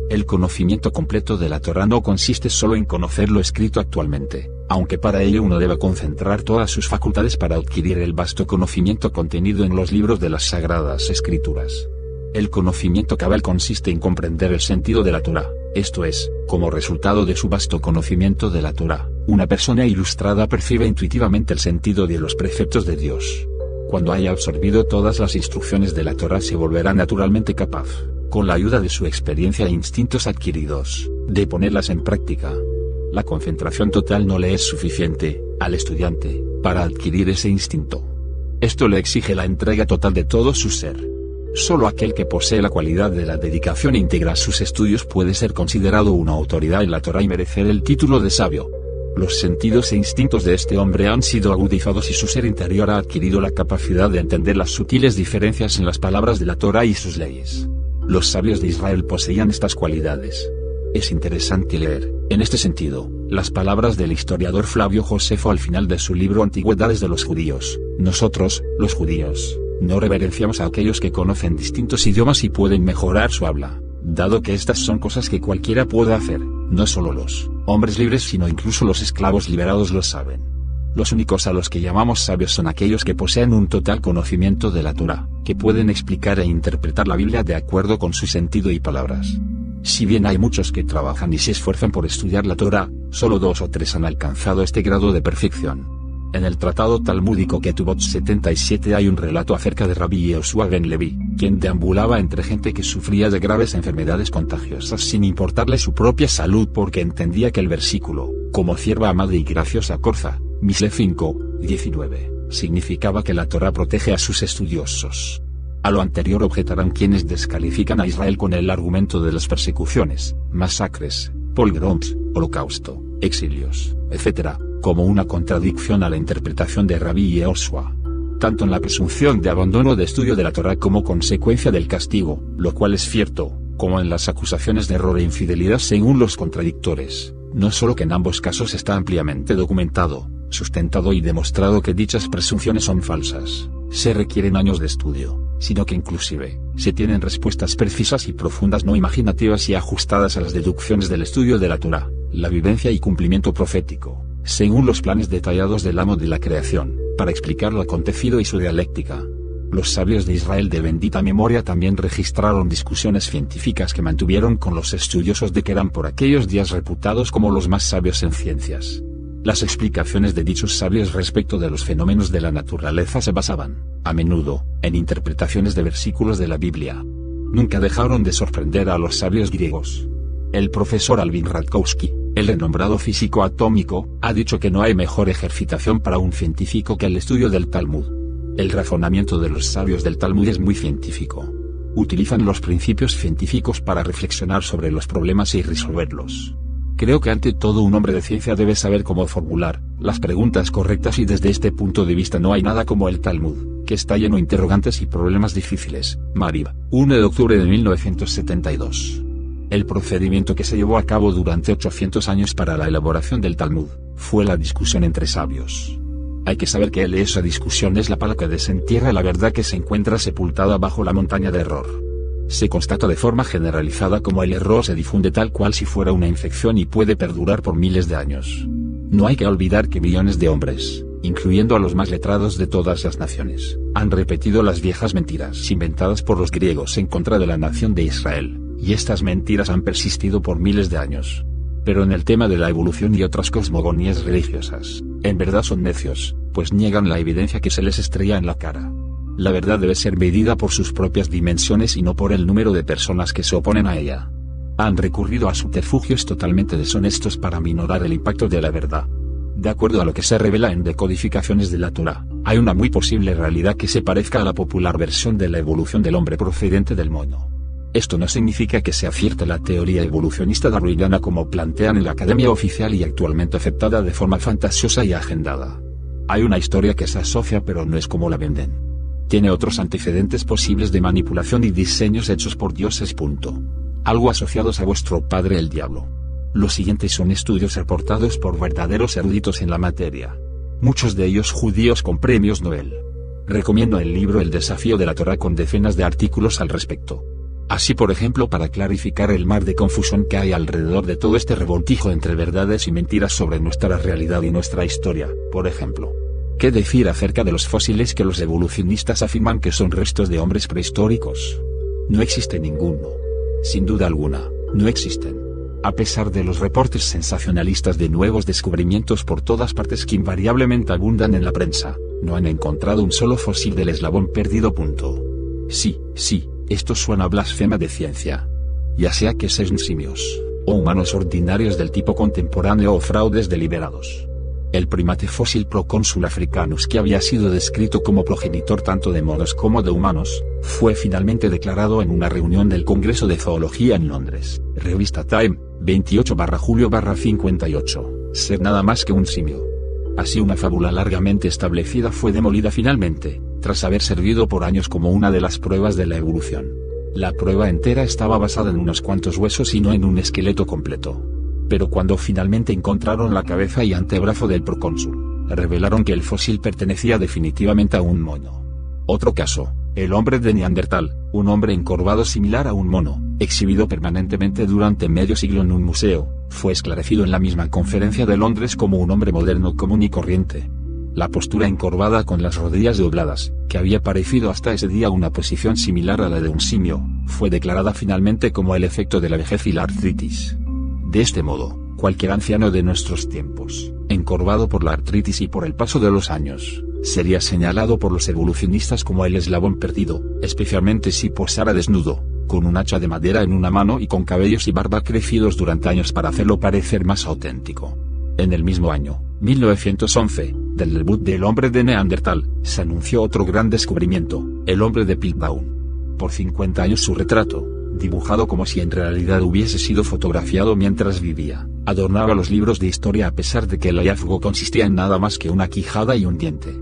El conocimiento completo de la Torá no consiste solo en conocer lo escrito actualmente, aunque para ello uno debe concentrar todas sus facultades para adquirir el vasto conocimiento contenido en los libros de las Sagradas Escrituras. El conocimiento cabal consiste en comprender el sentido de la Torá, esto es, como resultado de su vasto conocimiento de la Torá, una persona ilustrada percibe intuitivamente el sentido de los preceptos de Dios. Cuando haya absorbido todas las instrucciones de la Torá se volverá naturalmente capaz, con la ayuda de su experiencia e instintos adquiridos, de ponerlas en práctica. La concentración total no le es suficiente, al estudiante, para adquirir ese instinto. Esto le exige la entrega total de todo su ser. Solo aquel que posee la cualidad de la dedicación íntegra a sus estudios puede ser considerado una autoridad en la Torá y merecer el título de sabio. Los sentidos e instintos de este hombre han sido agudizados y su ser interior ha adquirido la capacidad de entender las sutiles diferencias en las palabras de la Torá y sus leyes. Los sabios de Israel poseían estas cualidades. Es interesante leer, en este sentido, las palabras del historiador Flavio Josefo al final de su libro Antigüedades de los Judíos. Nosotros, los judíos, no reverenciamos a aquellos que conocen distintos idiomas y pueden mejorar su habla, dado que estas son cosas que cualquiera puede hacer, no solo los hombres libres sino incluso los esclavos liberados lo saben. Los únicos a los que llamamos sabios son aquellos que poseen un total conocimiento de la Torá, que pueden explicar e interpretar la Biblia de acuerdo con su sentido y palabras. Si bien hay muchos que trabajan y se esfuerzan por estudiar la Torá, solo 2 o 3 han alcanzado este grado de perfección. En el tratado talmúdico Ketubot 77 hay un relato acerca de Rabbi Yehoshua ben Levi, quien deambulaba entre gente que sufría de graves enfermedades contagiosas sin importarle su propia salud porque entendía que el versículo, como sierva amada y graciosa Corza, Misle 5:19, significaba que la Torá protege a sus estudiosos. A lo anterior objetarán quienes descalifican a Israel con el argumento de las persecuciones, masacres, pogroms, holocausto, exilios, etc., como una contradicción a la interpretación de Rabbi Yehoshua. Tanto en la presunción de abandono de estudio de la Torá como consecuencia del castigo, lo cual es cierto, como en las acusaciones de error e infidelidad según los contradictores, no solo que en ambos casos está ampliamente documentado, sustentado y demostrado que dichas presunciones son falsas, se requieren años de estudio, sino que inclusive, se tienen respuestas precisas y profundas no imaginativas y ajustadas a las deducciones del estudio de la Torá, la vivencia y cumplimiento profético, según los planes detallados del amo de la creación, para explicar lo acontecido y su dialéctica. Los sabios de Israel de bendita memoria también registraron discusiones científicas que mantuvieron con los estudiosos de que eran por aquellos días reputados como los más sabios en ciencias. Las explicaciones de dichos sabios respecto de los fenómenos de la naturaleza se basaban, a menudo, en interpretaciones de versículos de la Biblia. Nunca dejaron de sorprender a los sabios griegos. El profesor Alvin Radkowski, el renombrado físico atómico, ha dicho que no hay mejor ejercitación para un científico que el estudio del Talmud. El razonamiento de los sabios del Talmud es muy científico. Utilizan los principios científicos para reflexionar sobre los problemas y resolverlos. Creo que ante todo un hombre de ciencia debe saber cómo formular, las preguntas correctas, y desde este punto de vista no hay nada como el Talmud, que está lleno de interrogantes y problemas difíciles. Mariv, 1 de octubre de 1972. El procedimiento que se llevó a cabo durante 800 años para la elaboración del Talmud, fue la discusión entre sabios. Hay que saber que esa discusión es la pala que desentierra la verdad que se encuentra sepultada bajo la montaña de error. Se constata de forma generalizada como el error se difunde tal cual si fuera una infección y puede perdurar por miles de años. No hay que olvidar que millones de hombres, incluyendo a los más letrados de todas las naciones, han repetido las viejas mentiras inventadas por los griegos en contra de la nación de Israel, y estas mentiras han persistido por miles de años. Pero en el tema de la evolución y otras cosmogonías religiosas, en verdad son necios, pues niegan la evidencia que se les estrella en la cara. La verdad debe ser medida por sus propias dimensiones y no por el número de personas que se oponen a ella. Han recurrido a subterfugios totalmente deshonestos para minorar el impacto de la verdad. De acuerdo a lo que se revela en decodificaciones de la Torá, hay una muy posible realidad que se parezca a la popular versión de la evolución del hombre procedente del mono. Esto no significa que sea cierta la teoría evolucionista darwiniana como plantean en la academia oficial y actualmente aceptada de forma fantasiosa y agendada. Hay una historia que se asocia pero no es como la venden. Tiene otros antecedentes posibles de manipulación y diseños hechos por dioses. Algo asociados a vuestro padre el diablo. Los siguientes son estudios reportados por verdaderos eruditos en la materia. Muchos de ellos judíos con premios Nobel. Recomiendo el libro El desafío de la Torá con decenas de artículos al respecto. Así por ejemplo para clarificar el mar de confusión que hay alrededor de todo este revoltijo entre verdades y mentiras sobre nuestra realidad y nuestra historia, por ejemplo. ¿Qué decir acerca de los fósiles que los evolucionistas afirman que son restos de hombres prehistóricos? No existe ninguno. Sin duda alguna, no existen. A pesar de los reportes sensacionalistas de nuevos descubrimientos por todas partes que invariablemente abundan en la prensa, no han encontrado un solo fósil del eslabón perdido. Sí, esto suena a blasfema de ciencia. Ya sea que sean simios, o humanos ordinarios del tipo contemporáneo o fraudes deliberados. El primate fósil Procónsul africanus, que había sido descrito como progenitor tanto de monos como de humanos, fue finalmente declarado en una reunión del Congreso de Zoología en Londres, revista Time, 28/julio/58, ser nada más que un simio. Así una fábula largamente establecida fue demolida finalmente, tras haber servido por años como una de las pruebas de la evolución. La prueba entera estaba basada en unos cuantos huesos y no en un esqueleto completo. Pero cuando finalmente encontraron la cabeza y antebrazo del procónsul, revelaron que el fósil pertenecía definitivamente a un mono. Otro caso, el hombre de Neandertal, un hombre encorvado similar a un mono, exhibido permanentemente durante medio siglo en un museo, fue esclarecido en la misma conferencia de Londres como un hombre moderno común y corriente. La postura encorvada con las rodillas dobladas, que había parecido hasta ese día una posición similar a la de un simio, fue declarada finalmente como el efecto de la vejez y la artritis. De este modo, cualquier anciano de nuestros tiempos, encorvado por la artritis y por el paso de los años, sería señalado por los evolucionistas como el eslabón perdido, especialmente si posara desnudo, con un hacha de madera en una mano y con cabellos y barba crecidos durante años para hacerlo parecer más auténtico. En el mismo año, 1911, del debut del hombre de Neandertal, se anunció otro gran descubrimiento, el hombre de Piltdown. Por 50 años su retrato, dibujado como si en realidad hubiese sido fotografiado mientras vivía, adornaba los libros de historia a pesar de que el hallazgo consistía en nada más que una quijada y un diente.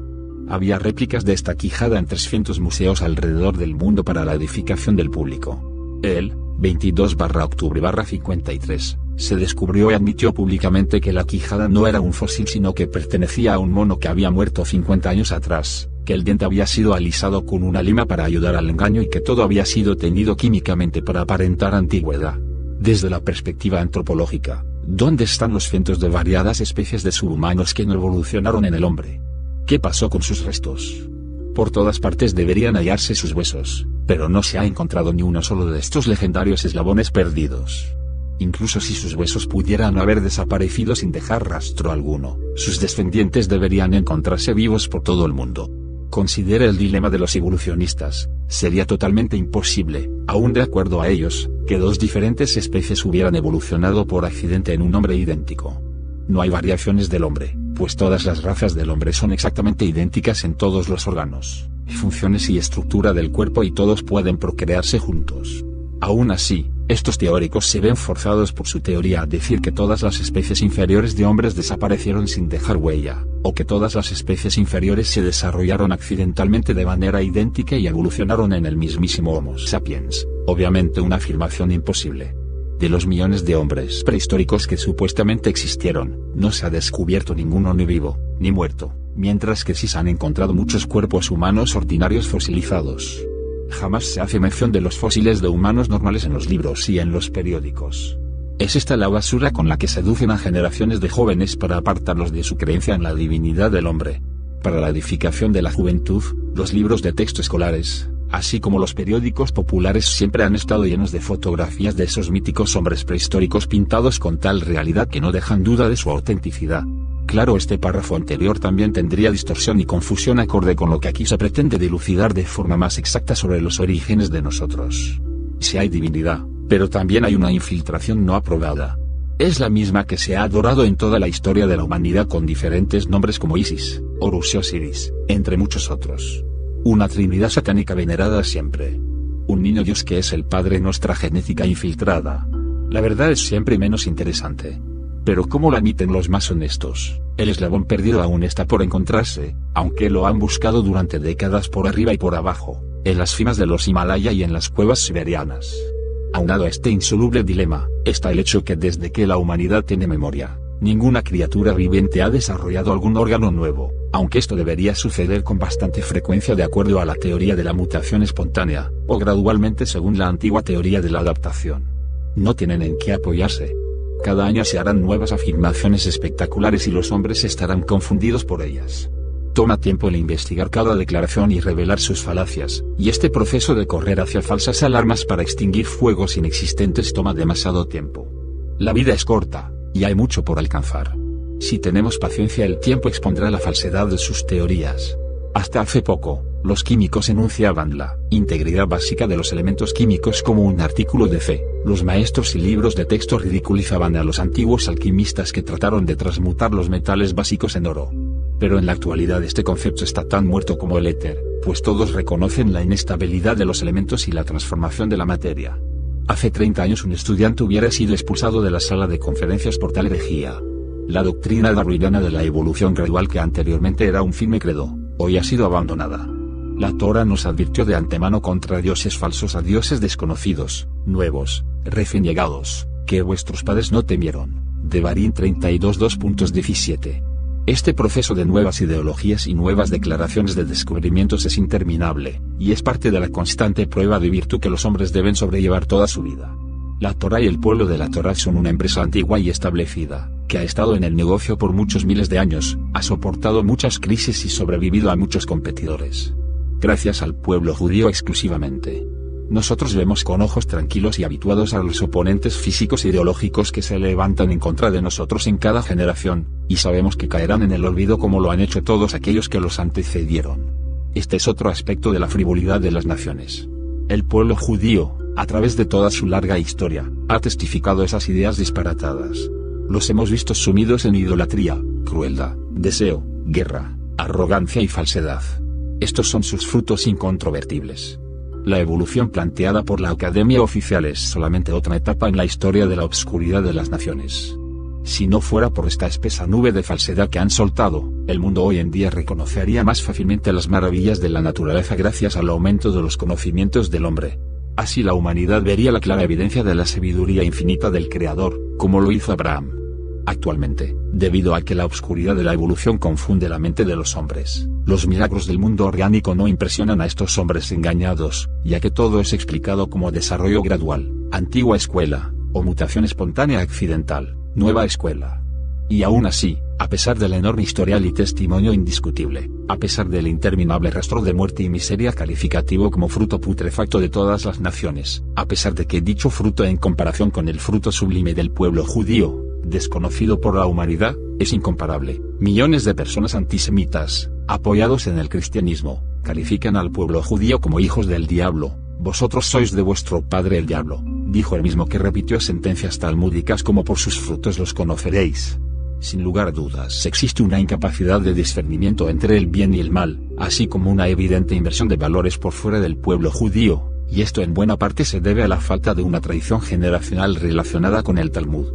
Había réplicas de esta quijada en 300 museos alrededor del mundo para la edificación del público. El 22/octubre/53, se descubrió y admitió públicamente que la quijada no era un fósil sino que pertenecía a un mono que había muerto 50 años atrás, que el diente había sido alisado con una lima para ayudar al engaño y que todo había sido teñido químicamente para aparentar antigüedad. Desde la perspectiva antropológica, ¿dónde están los cientos de variadas especies de subhumanos que no evolucionaron en el hombre? ¿Qué pasó con sus restos? Por todas partes deberían hallarse sus huesos, pero no se ha encontrado ni uno solo de estos legendarios eslabones perdidos. Incluso si sus huesos pudieran haber desaparecido sin dejar rastro alguno, sus descendientes deberían encontrarse vivos por todo el mundo. Considere el dilema de los evolucionistas. Sería totalmente imposible, aún de acuerdo a ellos, que dos diferentes especies hubieran evolucionado por accidente en un hombre idéntico. No hay variaciones del hombre, pues todas las razas del hombre son exactamente idénticas en todos los órganos, funciones y estructura del cuerpo y todos pueden procrearse juntos. Aún así, Estos teóricos se ven forzados por su teoría a decir que todas las especies inferiores de hombres desaparecieron sin dejar huella, o que todas las especies inferiores se desarrollaron accidentalmente de manera idéntica y evolucionaron en el mismísimo Homo sapiens, obviamente una afirmación imposible. De los millones de hombres prehistóricos que supuestamente existieron, no se ha descubierto ninguno ni vivo, ni muerto, mientras que sí se han encontrado muchos cuerpos humanos ordinarios fosilizados. Jamás se hace mención de los fósiles de humanos normales en los libros y en los periódicos. Es esta la basura con la que seducen a generaciones de jóvenes para apartarlos de su creencia en la divinidad del hombre. Para la edificación de la juventud, los libros de texto escolares, así como los periódicos populares siempre han estado llenos de fotografías de esos míticos hombres prehistóricos pintados con tal realidad que no dejan duda de su autenticidad. Claro, este párrafo anterior también tendría distorsión y confusión acorde con lo que aquí se pretende dilucidar de forma más exacta sobre los orígenes de nosotros. Si hay divinidad, pero también hay una infiltración no aprobada. Es la misma que se ha adorado en toda la historia de la humanidad con diferentes nombres como Isis, Horus y Osiris, entre muchos otros. Una trinidad satánica venerada siempre. Un niño Dios que es el Padre, nuestra genética infiltrada. La verdad es siempre menos interesante. Pero como lo admiten los más honestos, el eslabón perdido aún está por encontrarse, aunque lo han buscado durante décadas por arriba y por abajo, en las cimas de los Himalaya y en las cuevas siberianas. Aunado a este insoluble dilema, está el hecho que desde que la humanidad tiene memoria, ninguna criatura viviente ha desarrollado algún órgano nuevo, aunque esto debería suceder con bastante frecuencia de acuerdo a la teoría de la mutación espontánea, o gradualmente según la antigua teoría de la adaptación. No tienen en qué apoyarse. Cada año se harán nuevas afirmaciones espectaculares y los hombres estarán confundidos por ellas. Toma tiempo el investigar cada declaración y revelar sus falacias, y este proceso de correr hacia falsas alarmas para extinguir fuegos inexistentes toma demasiado tiempo. La vida es corta, y hay mucho por alcanzar. Si tenemos paciencia, el tiempo expondrá la falsedad de sus teorías. Hasta hace poco, los químicos enunciaban la integridad básica de los elementos químicos como un artículo de fe. Los maestros y libros de texto ridiculizaban a los antiguos alquimistas que trataron de transmutar los metales básicos en oro. Pero en la actualidad este concepto está tan muerto como el éter, pues todos reconocen la inestabilidad de los elementos y la transformación de la materia. Hace 30 años un estudiante hubiera sido expulsado de la sala de conferencias por tal herejía. La doctrina darwiniana de la evolución gradual, que anteriormente era un firme credo, hoy ha sido abandonada. La Torá nos advirtió de antemano contra dioses falsos, a dioses desconocidos, nuevos, recién llegados, que vuestros padres no temieron. Devarim 32:2.17. Este proceso de nuevas ideologías y nuevas declaraciones de descubrimientos es interminable, y es parte de la constante prueba de virtud que los hombres deben sobrellevar toda su vida. La Torá y el pueblo de la Torá son una empresa antigua y establecida, que ha estado en el negocio por muchos miles de años, ha soportado muchas crisis y sobrevivido a muchos competidores. Gracias al pueblo judío exclusivamente. Nosotros vemos con ojos tranquilos y habituados a los oponentes físicos e ideológicos que se levantan en contra de nosotros en cada generación, y sabemos que caerán en el olvido como lo han hecho todos aquellos que los antecedieron. Este es otro aspecto de la frivolidad de las naciones. El pueblo judío, a través de toda su larga historia, ha testificado esas ideas disparatadas. Los hemos visto sumidos en idolatría, crueldad, deseo, guerra, arrogancia y falsedad. Estos son sus frutos incontrovertibles. La evolución planteada por la Academia Oficial es solamente otra etapa en la historia de la obscuridad de las naciones. Si no fuera por esta espesa nube de falsedad que han soltado, el mundo hoy en día reconocería más fácilmente las maravillas de la naturaleza gracias al aumento de los conocimientos del hombre. Así la humanidad vería la clara evidencia de la sabiduría infinita del Creador, como lo hizo Abraham. Actualmente, debido a que la oscuridad de la evolución confunde la mente de los hombres, los milagros del mundo orgánico no impresionan a estos hombres engañados, ya que todo es explicado como desarrollo gradual, antigua escuela, o mutación espontánea accidental, nueva escuela. Y aún así, a pesar del enorme historial y testimonio indiscutible, a pesar del interminable rastro de muerte y miseria calificativo como fruto putrefacto de todas las naciones, a pesar de que dicho fruto en comparación con el fruto sublime del pueblo judío, desconocido por la humanidad, es incomparable, millones de personas antisemitas, apoyados en el cristianismo, califican al pueblo judío como hijos del diablo. Vosotros sois de vuestro padre el diablo, dijo el mismo que repitió sentencias talmúdicas como por sus frutos los conoceréis. Sin lugar a dudas existe una incapacidad de discernimiento entre el bien y el mal, así como una evidente inversión de valores por fuera del pueblo judío, y esto en buena parte se debe a la falta de una tradición generacional relacionada con el Talmud.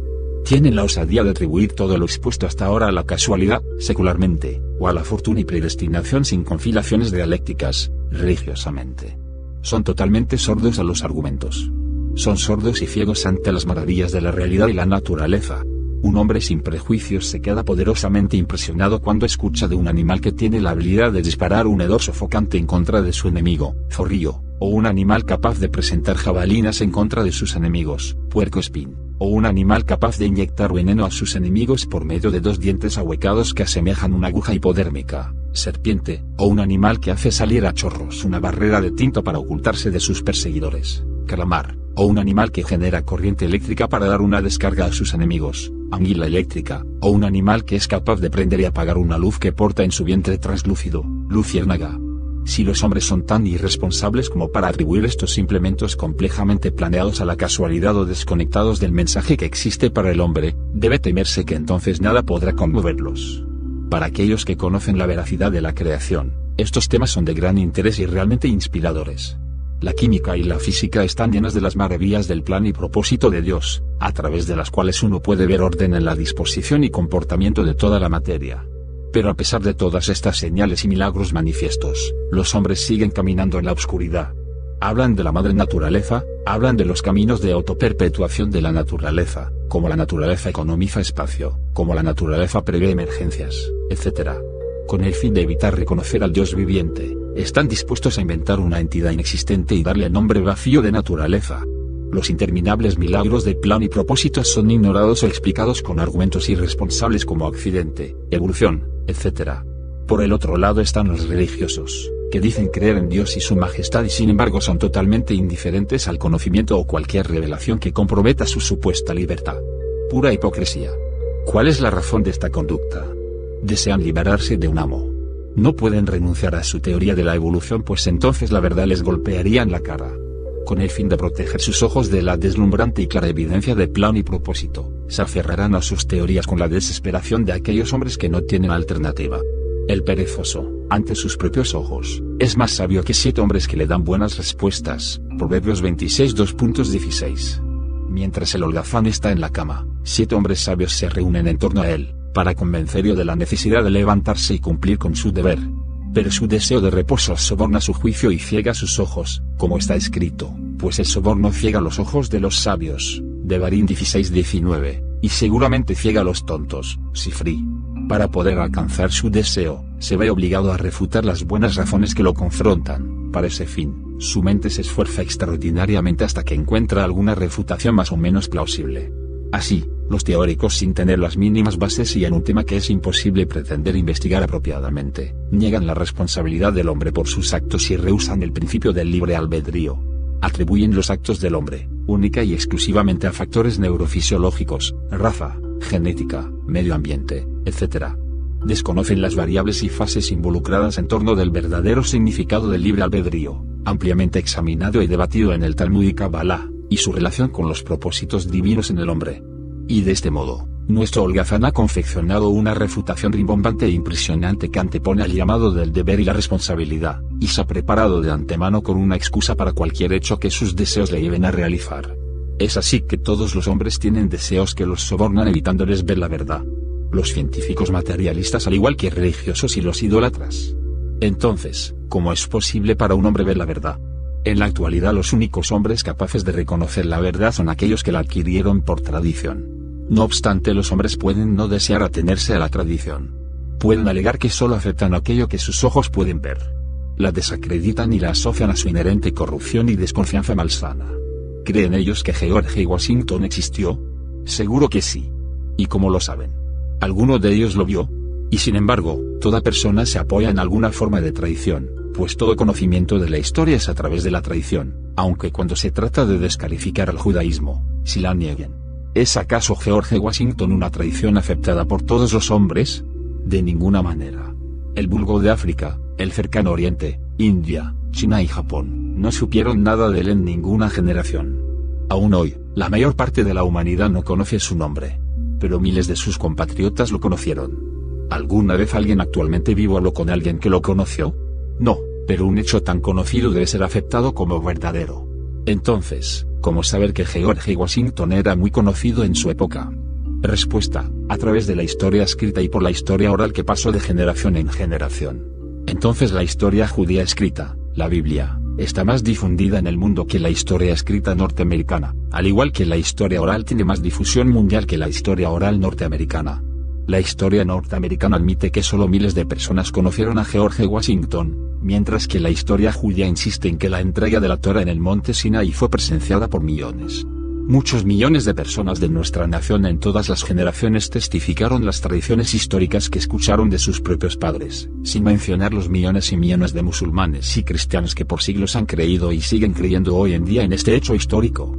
Tienen la osadía de atribuir todo lo expuesto hasta ahora a la casualidad, secularmente, o a la fortuna y predestinación sin confilaciones dialécticas, religiosamente. Son totalmente sordos a los argumentos. Son sordos y ciegos ante las maravillas de la realidad y la naturaleza. Un hombre sin prejuicios se queda poderosamente impresionado cuando escucha de un animal que tiene la habilidad de disparar un hedor sofocante en contra de su enemigo, zorrillo, o un animal capaz de presentar jabalinas en contra de sus enemigos, puercoespín, o un animal capaz de inyectar veneno a sus enemigos por medio de 2 dientes ahuecados que asemejan una aguja hipodérmica, serpiente, o un animal que hace salir a chorros una barrera de tinta para ocultarse de sus perseguidores, calamar, o un animal que genera corriente eléctrica para dar una descarga a sus enemigos, anguila eléctrica, o un animal que es capaz de prender y apagar una luz que porta en su vientre translúcido, luciérnaga. Si los hombres son tan irresponsables como para atribuir estos implementos complejamente planeados a la casualidad o desconectados del mensaje que existe para el hombre, debe temerse que entonces nada podrá conmoverlos. Para aquellos que conocen la veracidad de la creación, estos temas son de gran interés y realmente inspiradores. La química y la física están llenas de las maravillas del plan y propósito de Dios, a través de las cuales uno puede ver orden en la disposición y comportamiento de toda la materia. Pero a pesar de todas estas señales y milagros manifiestos, los hombres siguen caminando en la oscuridad. Hablan de la madre naturaleza, hablan de los caminos de autoperpetuación de la naturaleza, como la naturaleza economiza espacio, como la naturaleza prevé emergencias, etc. Con el fin de evitar reconocer al Dios viviente, están dispuestos a inventar una entidad inexistente y darle nombre vacío de naturaleza. Los interminables milagros de plan y propósito son ignorados o explicados con argumentos irresponsables como accidente, evolución, etc. Por el otro lado están los religiosos, que dicen creer en Dios y su majestad y sin embargo son totalmente indiferentes al conocimiento o cualquier revelación que comprometa su supuesta libertad. Pura hipocresía. ¿Cuál es la razón de esta conducta? Desean liberarse de un amo. No pueden renunciar a su teoría de la evolución pues entonces la verdad les golpearía en la cara. Con el fin de proteger sus ojos de la deslumbrante y clara evidencia de plan y propósito, se aferrarán a sus teorías con la desesperación de aquellos hombres que no tienen alternativa. El perezoso, ante sus propios ojos, es más sabio que 7 hombres que le dan buenas respuestas. Proverbios 26 2.16. Mientras el holgazán está en la cama, 7 hombres sabios se reúnen en torno a él, para convencerlo de la necesidad de levantarse y cumplir con su deber. Pero su deseo de reposo soborna su juicio y ciega sus ojos, como está escrito, pues el soborno ciega los ojos de los sabios, Devarim 16:19, y seguramente ciega a los tontos, Sifri. Para poder alcanzar su deseo, se ve obligado a refutar las buenas razones que lo confrontan. Para ese fin, su mente se esfuerza extraordinariamente hasta que encuentra alguna refutación más o menos plausible. Así, los teóricos sin tener las mínimas bases y en un tema que es imposible pretender investigar apropiadamente, niegan la responsabilidad del hombre por sus actos y rehúsan el principio del libre albedrío. Atribuyen los actos del hombre, única y exclusivamente a factores neurofisiológicos, raza, genética, medio ambiente, etc. Desconocen las variables y fases involucradas en torno del verdadero significado del libre albedrío, ampliamente examinado y debatido en el Talmud y Kabbalah, y su relación con los propósitos divinos en el hombre. Y de este modo, nuestro holgazán ha confeccionado una refutación rimbombante e impresionante que antepone al llamado del deber y la responsabilidad, y se ha preparado de antemano con una excusa para cualquier hecho que sus deseos le lleven a realizar. Es así que todos los hombres tienen deseos que los sobornan evitándoles ver la verdad. Los científicos materialistas al igual que religiosos y los idólatras. Entonces, ¿cómo es posible para un hombre ver la verdad? En la actualidad los únicos hombres capaces de reconocer la verdad son aquellos que la adquirieron por tradición. No obstante, los hombres pueden no desear atenerse a la tradición. Pueden alegar que solo aceptan aquello que sus ojos pueden ver. La desacreditan y la asocian a su inherente corrupción y desconfianza malsana. ¿Creen ellos que George Washington existió? Seguro que sí. ¿Y cómo lo saben? ¿Alguno de ellos lo vio? Y sin embargo, toda persona se apoya en alguna forma de tradición, pues todo conocimiento de la historia es a través de la tradición, aunque cuando se trata de descalificar al judaísmo, si la nieguen. ¿Es acaso George Washington una tradición aceptada por todos los hombres? De ninguna manera. El vulgo de África, el cercano Oriente, India, China y Japón, no supieron nada de él en ninguna generación. Aún hoy, la mayor parte de la humanidad no conoce su nombre. Pero miles de sus compatriotas lo conocieron. ¿Alguna vez alguien actualmente vivo habló con alguien que lo conoció? No, pero un hecho tan conocido debe ser aceptado como verdadero. Entonces, ¿cómo saber que George Washington era muy conocido en su época? Respuesta: a través de la historia escrita y por la historia oral que pasó de generación en generación. Entonces la historia judía escrita, la Biblia, está más difundida en el mundo que la historia escrita norteamericana, al igual que la historia oral tiene más difusión mundial que la historia oral norteamericana. La historia norteamericana admite que solo miles de personas conocieron a George Washington, mientras que la historia judía insiste en que la entrega de la Torá en el monte Sinaí fue presenciada por millones. Muchos millones de personas de nuestra nación en todas las generaciones testificaron las tradiciones históricas que escucharon de sus propios padres, sin mencionar los millones y millones de musulmanes y cristianos que por siglos han creído y siguen creyendo hoy en día en este hecho histórico.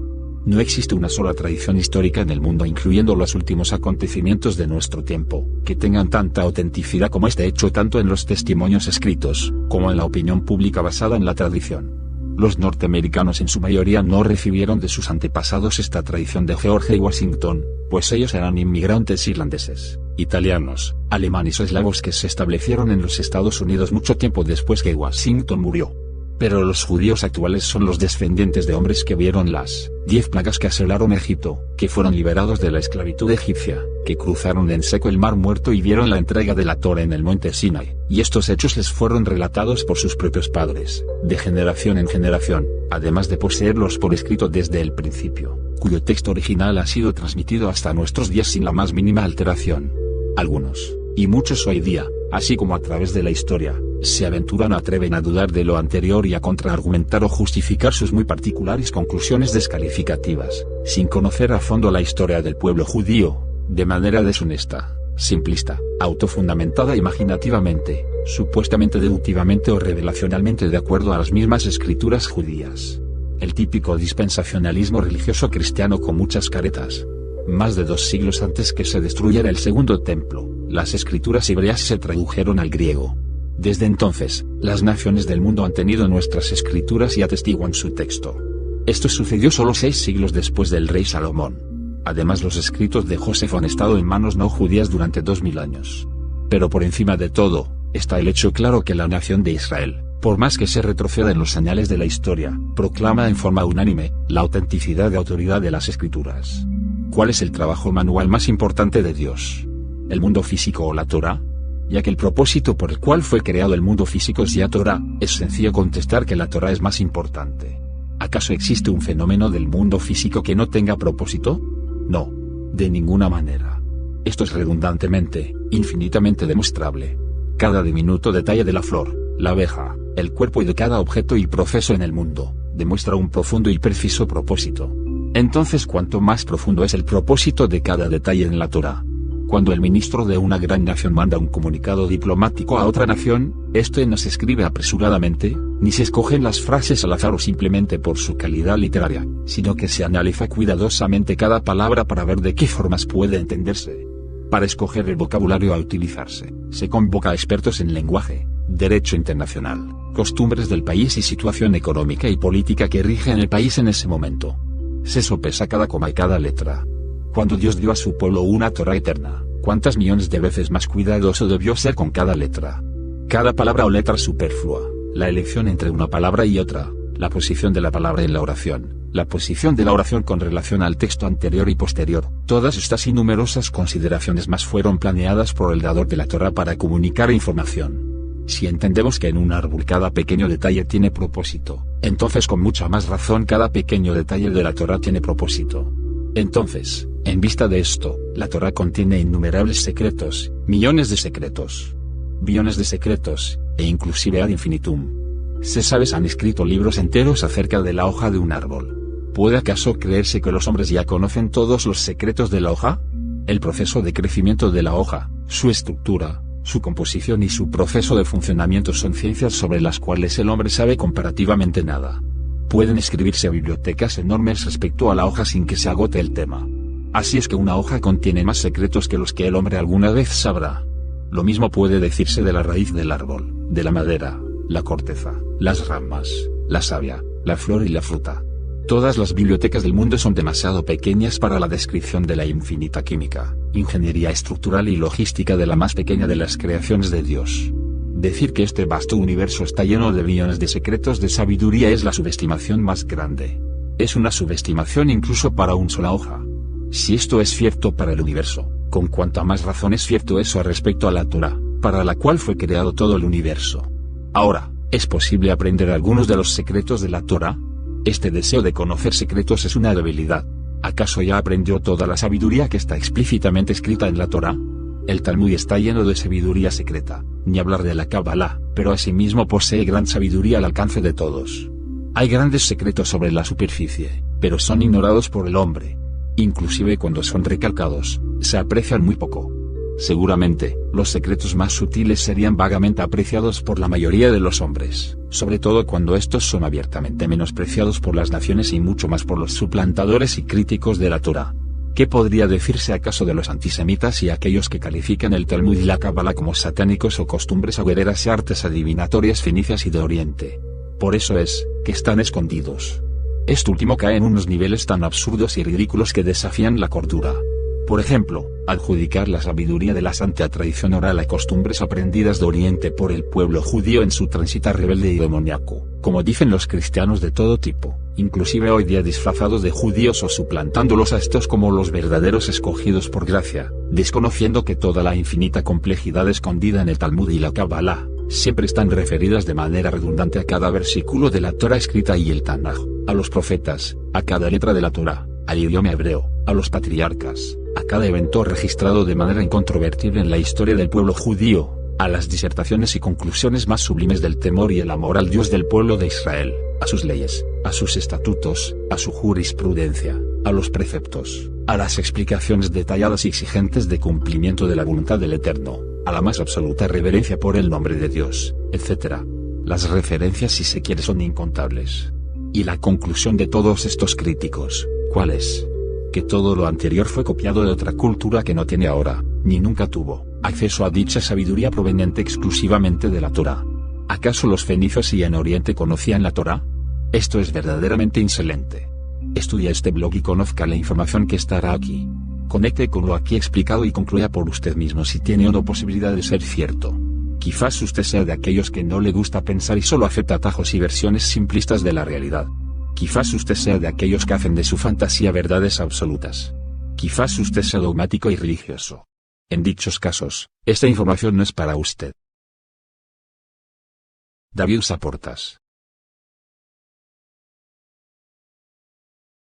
No existe una sola tradición histórica en el mundo, incluyendo los últimos acontecimientos de nuestro tiempo, que tengan tanta autenticidad como este hecho, tanto en los testimonios escritos, como en la opinión pública basada en la tradición. Los norteamericanos en su mayoría no recibieron de sus antepasados esta tradición de George Washington, pues ellos eran inmigrantes irlandeses, italianos, alemanes o eslavos que se establecieron en los Estados Unidos mucho tiempo después que Washington murió. Pero los judíos actuales son los descendientes de hombres que vieron las 10 plagas que asolaron Egipto, que fueron liberados de la esclavitud egipcia, que cruzaron en seco el Mar Muerto y vieron la entrega de la Torá en el monte Sinai, y estos hechos les fueron relatados por sus propios padres, de generación en generación, además de poseerlos por escrito desde el principio, cuyo texto original ha sido transmitido hasta nuestros días sin la más mínima alteración. Algunos, y muchos hoy día, así como a través de la historia, se atreven a dudar de lo anterior y a contraargumentar o justificar sus muy particulares conclusiones descalificativas, sin conocer a fondo la historia del pueblo judío, de manera deshonesta, simplista, autofundamentada imaginativamente, supuestamente deductivamente o revelacionalmente de acuerdo a las mismas escrituras judías. El típico dispensacionalismo religioso cristiano con muchas caretas. Más de 2 siglos antes que se destruyera el segundo templo, las escrituras hebreas se tradujeron al griego. Desde entonces, las naciones del mundo han tenido nuestras escrituras y atestiguan su texto. Esto sucedió solo 6 siglos después del rey Salomón. Además, los escritos de Josefo han estado en manos no judías durante 2000 años. Pero por encima de todo, está el hecho claro que la nación de Israel, por más que se retroceda en los anales de la historia, proclama en forma unánime la autenticidad y autoridad de las escrituras. ¿Cuál es el trabajo manual más importante de Dios? ¿El mundo físico o la Torá? Ya que el propósito por el cual fue creado el mundo físico es ya Torá, es sencillo contestar que la Torá es más importante. ¿Acaso existe un fenómeno del mundo físico que no tenga propósito? No, de ninguna manera. Esto es redundantemente, infinitamente demostrable. Cada diminuto detalle de la flor, la abeja, el cuerpo y de cada objeto y proceso en el mundo, demuestra un profundo y preciso propósito. Entonces, cuanto más profundo es el propósito de cada detalle en la Torá. Cuando el ministro de una gran nación manda un comunicado diplomático a otra nación, este no se escribe apresuradamente, ni se escogen las frases al azar o simplemente por su calidad literaria, sino que se analiza cuidadosamente cada palabra para ver de qué formas puede entenderse. Para escoger el vocabulario a utilizarse, se convoca a expertos en lenguaje, derecho internacional, costumbres del país y situación económica y política que rige en el país en ese momento. Se sopesa cada coma y cada letra. Cuando Dios dio a su pueblo una Torá eterna, ¿cuántas millones de veces más cuidadoso debió ser con cada letra? Cada palabra o letra superflua, la elección entre una palabra y otra, la posición de la palabra en la oración, la posición de la oración con relación al texto anterior y posterior, todas estas y numerosas consideraciones más fueron planeadas por el dador de la Torá para comunicar información. Si entendemos que en un árbol cada pequeño detalle tiene propósito, entonces con mucha más razón cada pequeño detalle de la Torá tiene propósito. Entonces, en vista de esto, la Torá contiene innumerables secretos, millones de secretos, billones de secretos, e inclusive ad infinitum. Se han escrito libros enteros acerca de la hoja de un árbol. ¿Puede acaso creerse que los hombres ya conocen todos los secretos de la hoja? El proceso de crecimiento de la hoja, su estructura, su composición y su proceso de funcionamiento son ciencias sobre las cuales el hombre sabe comparativamente nada. Pueden escribirse bibliotecas enormes respecto a la hoja sin que se agote el tema. Así es que una hoja contiene más secretos que los que el hombre alguna vez sabrá. Lo mismo puede decirse de la raíz del árbol, de la madera, la corteza, las ramas, la savia, la flor y la fruta. Todas las bibliotecas del mundo son demasiado pequeñas para la descripción de la infinita química, ingeniería estructural y logística de la más pequeña de las creaciones de Dios. Decir que este vasto universo está lleno de billones de secretos de sabiduría es la subestimación más grande. Es una subestimación incluso para una sola hoja. Si esto es cierto para el universo, con cuánta más razón es cierto eso respecto a la Torá, para la cual fue creado todo el universo. Ahora, ¿es posible aprender algunos de los secretos de la Torá? Este deseo de conocer secretos es una debilidad. ¿Acaso ya aprendió toda la sabiduría que está explícitamente escrita en la Torá? El Talmud está lleno de sabiduría secreta, ni hablar de la Kabbalah, pero asimismo posee gran sabiduría al alcance de todos. Hay grandes secretos sobre la superficie, pero son ignorados por el hombre. Inclusive cuando son recalcados, se aprecian muy poco. Seguramente, los secretos más sutiles serían vagamente apreciados por la mayoría de los hombres, sobre todo cuando estos son abiertamente menospreciados por las naciones y mucho más por los suplantadores y críticos de la Torá. ¿Qué podría decirse acaso de los antisemitas y aquellos que califican el Talmud y la Kabbalah como satánicos o costumbres agüereras y artes adivinatorias fenicias y de Oriente? Por eso es, que están escondidos. Esto último cae en unos niveles tan absurdos y ridículos que desafían la cordura. Por ejemplo, adjudicar la sabiduría de la santa tradición oral a costumbres aprendidas de Oriente por el pueblo judío en su transitar rebelde y demoníaco, como dicen los cristianos de todo tipo, inclusive hoy día disfrazados de judíos o suplantándolos a estos como los verdaderos escogidos por gracia, desconociendo que toda la infinita complejidad escondida en el Talmud y la Kabbalah, siempre están referidas de manera redundante a cada versículo de la Torá escrita y el Tanaj, a los profetas, a cada letra de la Torá, al idioma hebreo, a los patriarcas, a cada evento registrado de manera incontrovertible en la historia del pueblo judío, a las disertaciones y conclusiones más sublimes del temor y el amor al Dios del pueblo de Israel, a sus leyes, a sus estatutos, a su jurisprudencia, a los preceptos, a las explicaciones detalladas y exigentes de cumplimiento de la voluntad del Eterno, a la más absoluta reverencia por el nombre de Dios, etc. Las referencias, si se quiere, son incontables. Y la conclusión de todos estos críticos, ¿cuál es? Que todo lo anterior fue copiado de otra cultura que no tiene ahora, ni nunca tuvo, acceso a dicha sabiduría proveniente exclusivamente de la Torá. ¿Acaso los fenicios y en Oriente conocían la Torá? Esto es verdaderamente insolente. Estudia este blog y conozca la información que estará aquí. Conecte con lo aquí explicado y concluya por usted mismo si tiene o no posibilidad de ser cierto. Quizás usted sea de aquellos que no le gusta pensar y solo acepta atajos y versiones simplistas de la realidad. Quizás usted sea de aquellos que hacen de su fantasía verdades absolutas. Quizás usted sea dogmático y religioso. En dichos casos, esta información no es para usted. David Saportas.